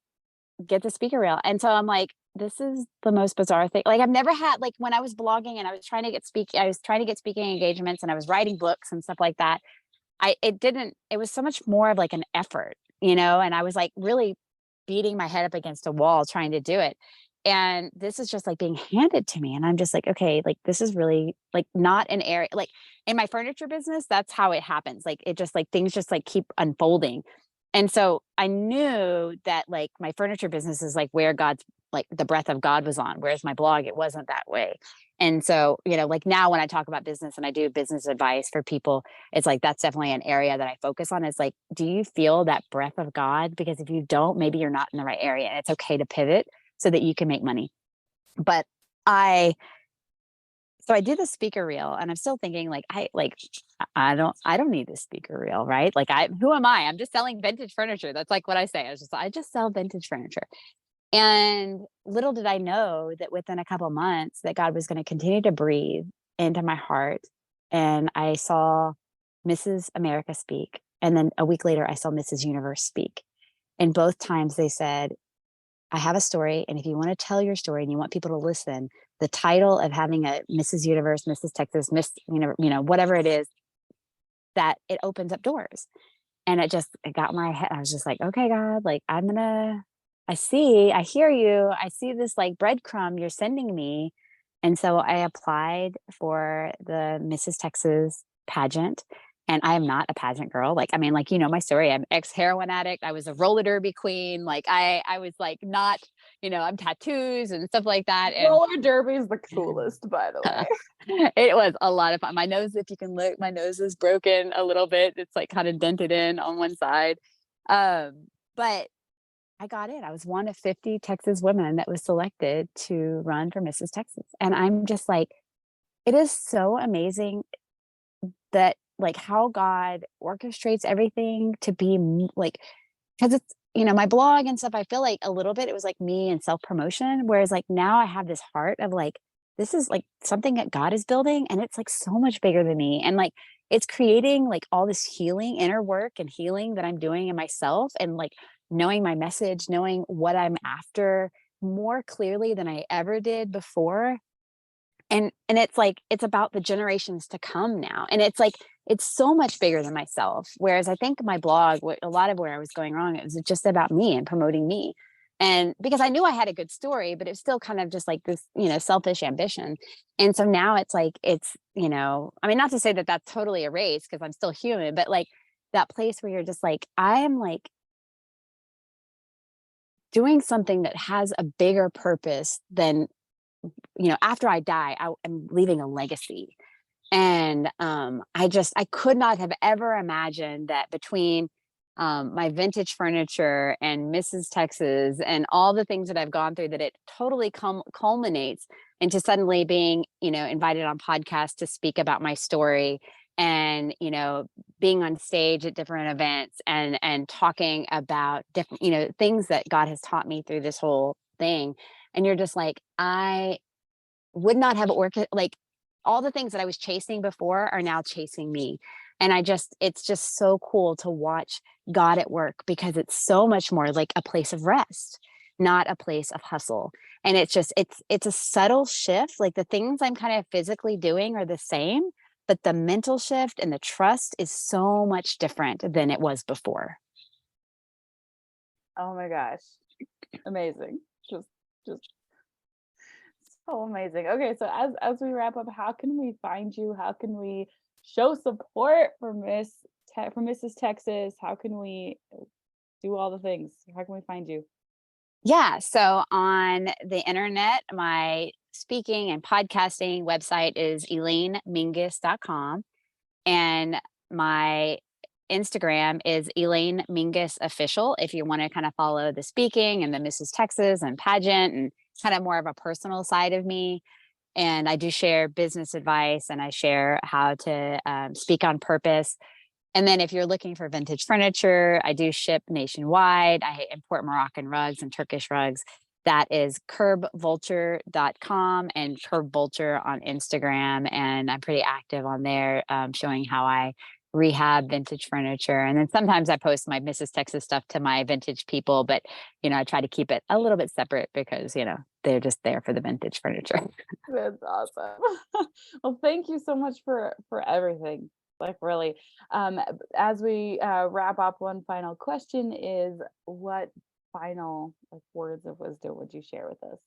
get the speaker reel. And so I'm like, this is the most bizarre thing. Like I've never had, like when I was blogging and I was trying to get speaking engagements and I was writing books and stuff like that. It was so much more of like an effort, and I was like really beating my head up against a wall trying to do it. And this is just like being handed to me. And I'm just like, okay, like this is really like not an area, like in my furniture business, that's how it happens. Like it just like things just like keep unfolding. And so I knew that like my furniture business is like where God's like the breath of God was on, whereas my blog, it wasn't that way. And so, like now when I talk about business and I do business advice for people, it's like, that's definitely an area that I focus on. It's like, do you feel that breath of God? Because if you don't, maybe you're not in the right area, and it's okay to pivot so that you can make money. But so I did the speaker reel, and I'm still thinking like, I don't need this speaker reel, right? Like who am I? I'm just selling vintage furniture. That's like what I say. I just sell vintage furniture. And little did I know that within a couple months that God was going to continue to breathe into my heart. And I saw Mrs. America speak. And then a week later, I saw Mrs. Universe speak. And both times they said, I have a story. And if you want to tell your story and you want people to listen, the title of having a Mrs. Universe, Mrs. Texas, Miss, whatever it is, that it opens up doors. And it got my head. I was just like, okay, God, like I hear you. I see this like breadcrumb you're sending me. And so I applied for the Mrs. Texas pageant. And I am not a pageant girl. Like, I mean, like, my story. I'm ex-heroin addict. I was a roller derby queen. Like I was like not, I'm tattoos and stuff like that. And roller derby is the coolest, by the way. It was a lot of fun. My nose, if you can look, my nose is broken a little bit. It's like kind of dented in on one side. But I got in. I was one of 50 Texas women that was selected to run for Mrs. Texas. And I'm just like, it is so amazing that like how God orchestrates everything to be like, because it's, my blog and stuff, I feel like a little bit, it was like me and self-promotion. Whereas like now I have this heart of like, this is like something that God is building, and it's like so much bigger than me. And like it's creating like all this healing, inner work and healing that I'm doing in myself, and like knowing my message, knowing what I'm after more clearly than I ever did before. And it's like it's about the generations to come now. And it's like it's so much bigger than myself. Whereas I think my blog, a lot of where I was going wrong, it was just about me and promoting me. And because I knew I had a good story, but it's still kind of just like this, selfish ambition. And so now it's like, I mean, not to say that that's totally erased because I'm still human, but like that place where you're just like, I am like doing something that has a bigger purpose than, after I die, I'm leaving a legacy. And I could not have ever imagined that between my vintage furniture and Mrs. Texas and all the things that I've gone through, that it totally culminates into suddenly being, invited on podcasts to speak about my story, and, being on stage at different events and talking about different, things that God has taught me through this whole thing. And you're just like, I would not have like all the things that I was chasing before are now chasing me. And it's just so cool to watch God at work, because it's so much more like a place of rest, not a place of hustle. And it's a subtle shift. Like the things I'm kind of physically doing are the same, but the mental shift and the trust is so much different than it was before. Oh my gosh. Amazing. Just so amazing. Okay, so as we wrap up, how can we find you? How can we show support for Mrs. Texas? How can we do all the things? How can we find you? Yeah. So on the internet, my speaking and podcasting website is elainemingus.com. And my Instagram is Elaine Mingus Official, if you want to kind of follow the speaking and the Mrs. Texas and pageant and kind of more of a personal side of me. And I do share business advice, and I share how to speak on purpose. And then if you're looking for vintage furniture, I do ship nationwide. I import Moroccan rugs and Turkish rugs. That is curbvulture.com and curbvulture on Instagram. And I'm pretty active on there, showing how I rehab vintage furniture. And then sometimes I post my Mrs. Texas stuff to my vintage people, but I try to keep it a little bit separate because, they're just there for the vintage furniture. That's awesome. Well, thank you so much for everything. Like really. As we wrap up, one final question is, what final words of wisdom would you share with us?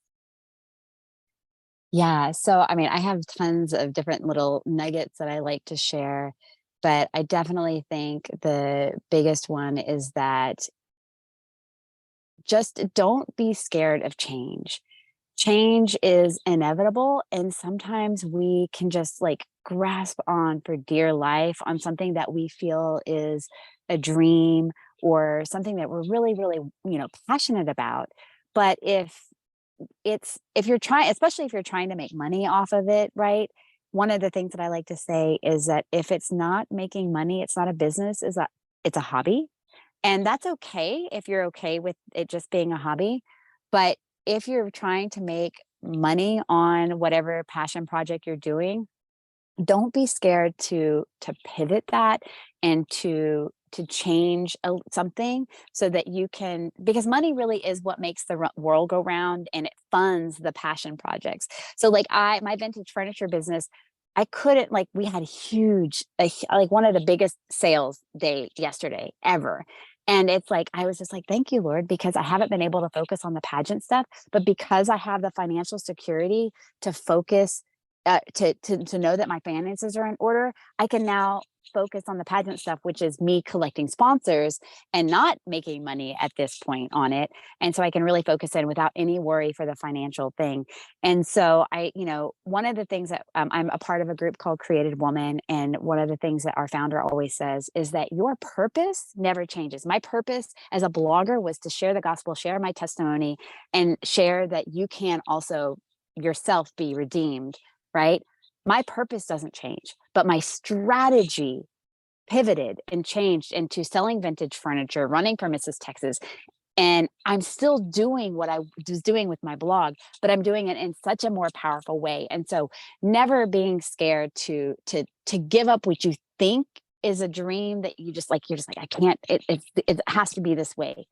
Yeah. So, I mean, I have tons of different little nuggets that I like to share, but I definitely think the biggest one is that just don't be scared of change. Change is inevitable. And sometimes we can just like grasp on for dear life on something that we feel is a dream or something that we're really, really, passionate about. But if you're trying, especially if you're trying to make money off of it, right? One of the things that I like to say is that if it's not making money, it's not a business, it's a hobby. And that's okay if you're okay with it just being a hobby. But if you're trying to make money on whatever passion project you're doing, don't be scared to pivot that and to change something so that you can, because money really is what makes the world go round, and it funds the passion projects. So like my vintage furniture business, I couldn't, like, we had like one of the biggest sales day yesterday ever. And it's like, I was just like, thank you, Lord, because I haven't been able to focus on the pageant stuff, but because I have the financial security to focus, to know that my finances are in order, I can now focus on the pageant stuff, which is me collecting sponsors and not making money at this point on it. And so I can really focus in without any worry for the financial thing. And so one of the things that I'm a part of a group called Created Woman. And one of the things that our founder always says is that your purpose never changes. My purpose as a blogger was to share the gospel, share my testimony, and share that you can also yourself be redeemed, right? My purpose doesn't change, but my strategy pivoted and changed into selling vintage furniture, running for Mrs. Texas, And I'm still doing what I was doing with my blog, but I'm doing it in such a more powerful way. And so never being scared to give up what you think is a dream that you're just like, I can't, it has to be this way,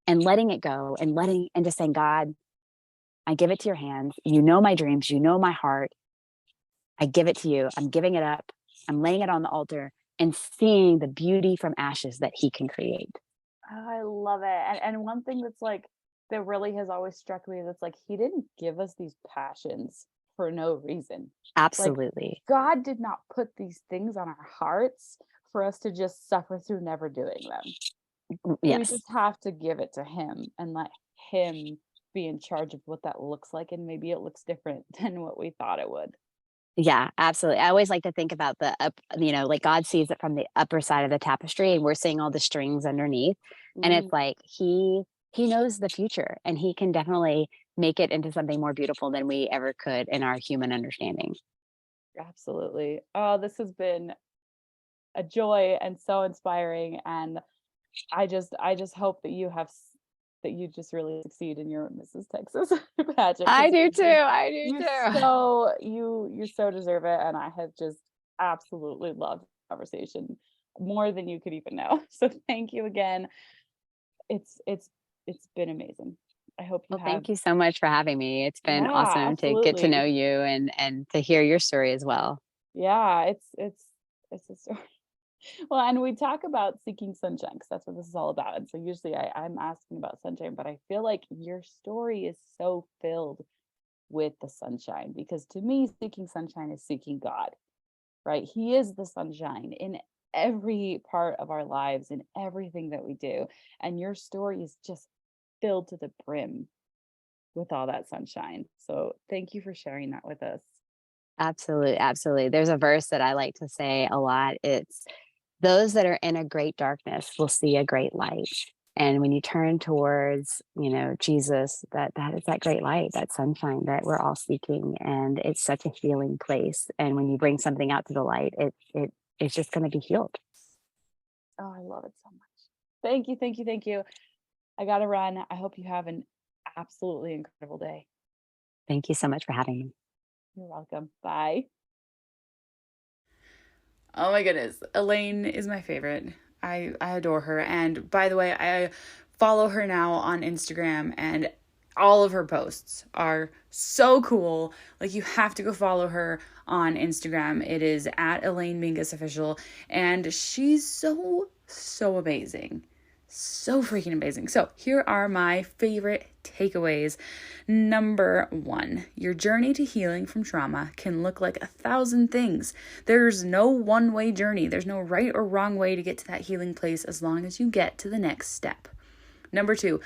and letting it go, and just saying, God, I give it to your hands. You know my dreams, you know my heart. I give it to you. I'm giving it up. I'm laying it on the altar and seeing the beauty from ashes that he can create. Oh, I love it. And one thing that's like, that really has always struck me, that's like, he didn't give us these passions for no reason. Absolutely. Like, God did not put these things on our hearts for us to just suffer through never doing them. Yes. We just have to give it to him and let him be in charge of what that looks like. And maybe it looks different than what we thought it would. Yeah, absolutely. I always like to think about the up, like God sees it from the upper side of the tapestry, and we're seeing all the strings underneath. And it's like he knows the future, and he can definitely make it into something more beautiful than we ever could in our human understanding. Absolutely. Oh, this has been a joy and so inspiring. And I just hope that that you just really succeed in your Mrs. Texas pageant. I do too. I do You too. you so deserve it, and I have just absolutely loved the conversation more than you could even know. So thank you again. It's been amazing. I hope you Well, have. thank you so much for having me. It's been Yeah, awesome to get to know absolutely. you and to hear your story as well. Yeah, it's a story. Well, and we talk about seeking sunshine because that's what this is all about. And so usually I'm asking about sunshine, but I feel like your story is so filled with the sunshine, because to me, seeking sunshine is seeking God, right? He is the sunshine in every part of our lives, in everything that we do. And your story is just filled to the brim with all that sunshine. So thank you for sharing that with us. Absolutely, absolutely. There's a verse that I like to say a lot. It's those that are in a great darkness will see a great light. And when you turn towards, Jesus, that is that great light, that sunshine that we're all seeking. And it's such a healing place. And when you bring something out to the light, it's just going to be healed. Oh, I love it so much. Thank you, thank you, thank you. I got to run. I hope you have an absolutely incredible day. Thank you so much for having me. You're welcome. Bye. Oh my goodness. Elaine is my favorite. I adore her. And by the way, I follow her now on Instagram, and all of her posts are so cool. Like, you have to go follow her on Instagram. It is at Elaine Mingus Official. And she's so amazing. So freaking amazing. So here are my favorite takeaways. Number 1, your journey to healing from trauma can look like 1,000 things. There's no one-way journey. There's no right or wrong way to get to that healing place as long as you get to the next step. Number 2,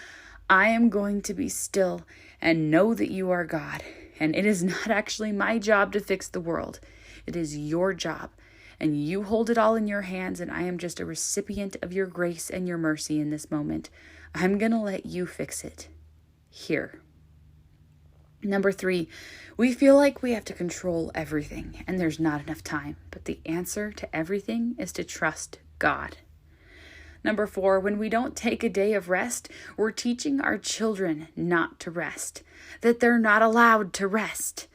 I am going to be still and know that you are God. And it is not actually my job to fix the world. It is your job. And you hold it all in your hands, and I am just a recipient of your grace and your mercy in this moment. I'm going to let you fix it. Here. Number 3, we feel like we have to control everything, and there's not enough time. But the answer to everything is to trust God. Number 4, when we don't take a day of rest, we're teaching our children not to rest, that they're not allowed to rest.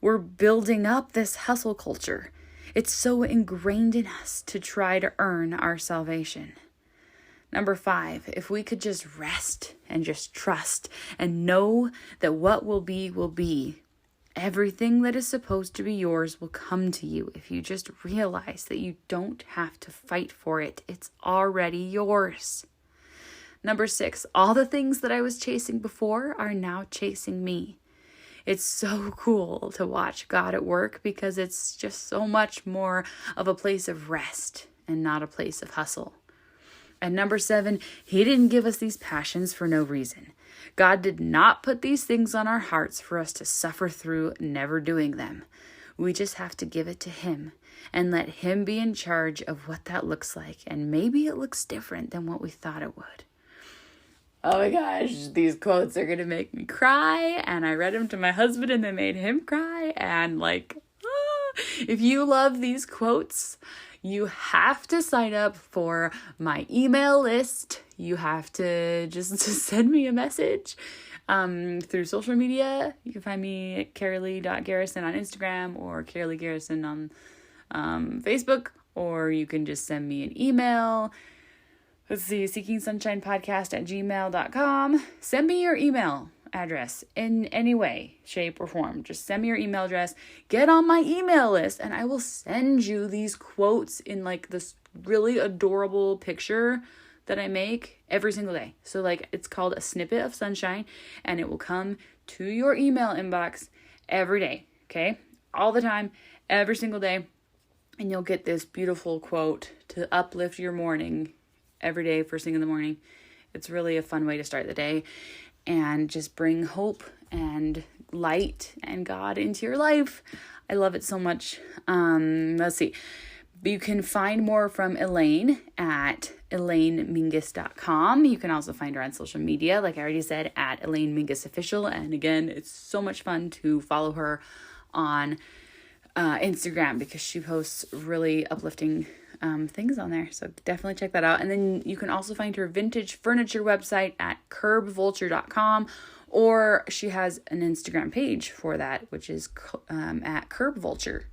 We're building up this hustle culture. It's so ingrained in us to try to earn our salvation. Number 5, if we could just rest and just trust and know that what will be, everything that is supposed to be yours will come to you if you just realize that you don't have to fight for it. It's already yours. Number 6, all the things that I was chasing before are now chasing me. It's so cool to watch God at work because it's just so much more of a place of rest and not a place of hustle. And number 7, He didn't give us these passions for no reason. God did not put these things on our hearts for us to suffer through never doing them. We just have to give it to Him and let Him be in charge of what that looks like. And maybe it looks different than what we thought it would. Oh my gosh, these quotes are going to make me cry. And I read them to my husband and they made him cry. And If you love these quotes, you have to sign up for my email list. You have to just send me a message through social media. You can find me at Karaleigh.Garrison on Instagram or Karaleigh Garrison on Facebook, or you can just send me an email. Let's see, seekingsunshinepodcast@gmail.com. Send me your email address in any way, shape, or form. Just send me your email address. Get on my email list, and I will send you these quotes in like this really adorable picture that I make every single day. So like it's called a snippet of sunshine, and it will come to your email inbox every day. Okay? All the time, every single day. And you'll get this beautiful quote to uplift your morning every day, first thing in the morning. It's really a fun way to start the day and just bring hope and light and God into your life. I love it so much. Let's see. You can find more from Elaine at ElaineMingus.com. You can also find her on social media, like I already said, at Elaine Mingus Official. And again, it's so much fun to follow her on Instagram because she posts really uplifting things on there. So definitely check that out. And then you can also find her vintage furniture website at curbvulture.com, or she has an Instagram page for that, which is at curbvulture.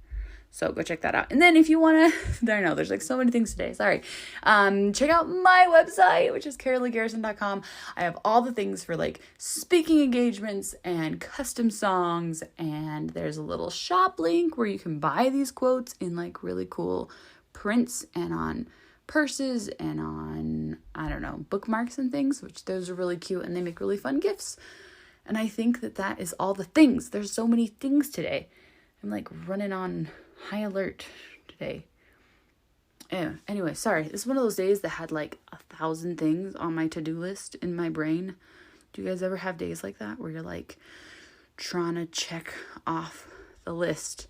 So go check that out. And then if you want to, I know there's like so many things today. Sorry. Check out my website, which is KaraleigHGarrison.com. I have all the things for like speaking engagements and custom songs. And there's a little shop link where you can buy these quotes in like really cool prints and on purses and on, I don't know, bookmarks and things, which those are really cute and they make really fun gifts. And I think that is all the things. There's so many things today. I'm like running on high alert today. Yeah, anyway, sorry. This is one of those days that had like 1,000 things on my to-do list in my brain. Do you guys ever have days like that where you're like trying to check off the list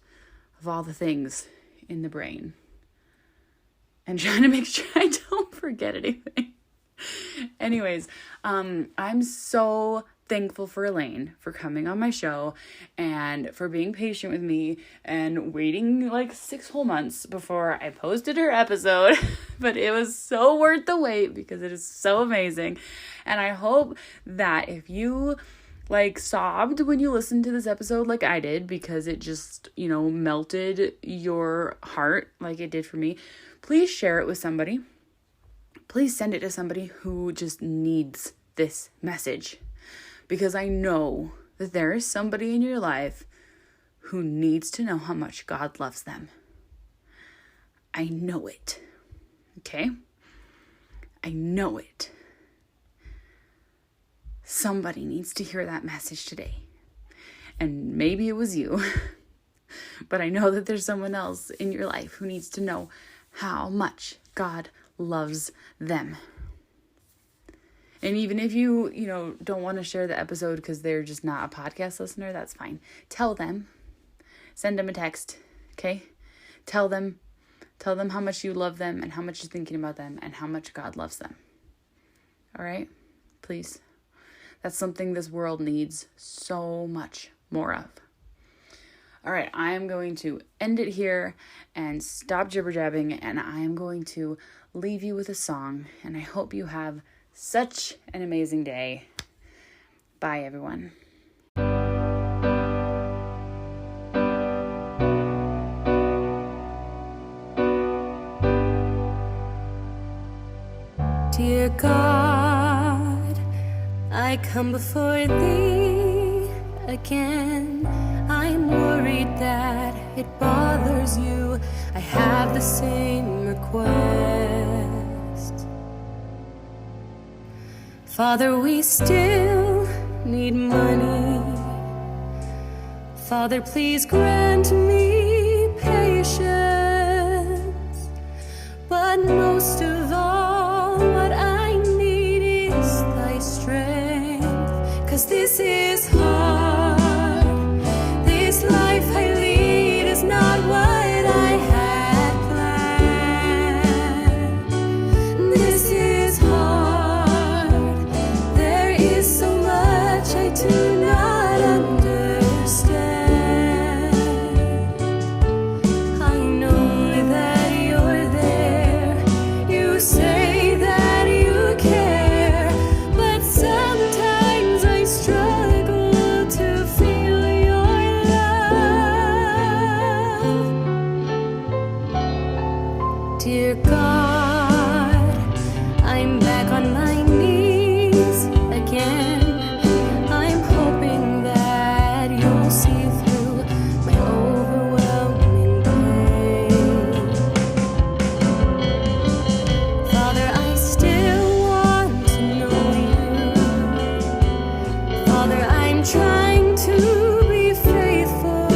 of all the things in the brain and trying to make sure I don't forget anything? Anyways, I'm so thankful for Elaine for coming on my show and for being patient with me and waiting like 6 whole months before I posted her episode. But it was so worth the wait because it is so amazing. And I hope that if you like sobbed when you listened to this episode like I did, because it just, melted your heart like it did for me, please share it with somebody. Please send it to somebody who just needs this message. Because I know that there is somebody in your life who needs to know how much God loves them. I know it. Okay? I know it. Somebody needs to hear that message today. And maybe it was you. But I know that there's someone else in your life who needs to know how much God loves them. And even if you, don't want to share the episode because they're just not a podcast listener, that's fine. Tell them. Send them a text, okay? Tell them how much you love them and how much you're thinking about them and how much God loves them. All right? Please. That's something this world needs so much more of. All right, I am going to end it here and stop jibber-jabbing, and I am going to leave you with a song, and I hope you have such an amazing day. Bye, everyone. Dear God, I come before thee again. I'm worried that it bothers you. I have the same request. Father, we still need money. Father, please grant me patience. But most of all, what I need is thy strength. 'Cause this is hard. This life I lead is not what I had planned. This is hard. There is so much I do not understand. Dear God, I'm back on my knees again. I'm hoping that you'll see through my overwhelming pain. Father, I still want to know you. Father, I'm trying to be faithful,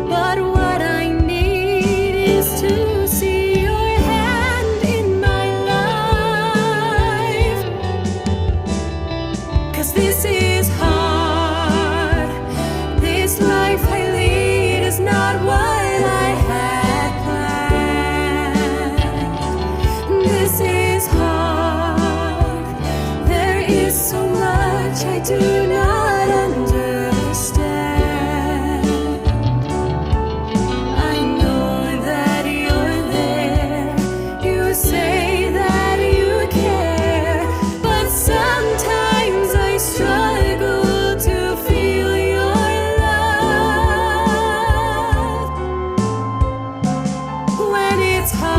but what I need is to see your hand in my life. 'Cause this is hard. This life I lead is not what I had planned. This is hard. There is so much I do not understand. I know that you're there. You say that you care, but sometimes I struggle to feel your love. When it's hard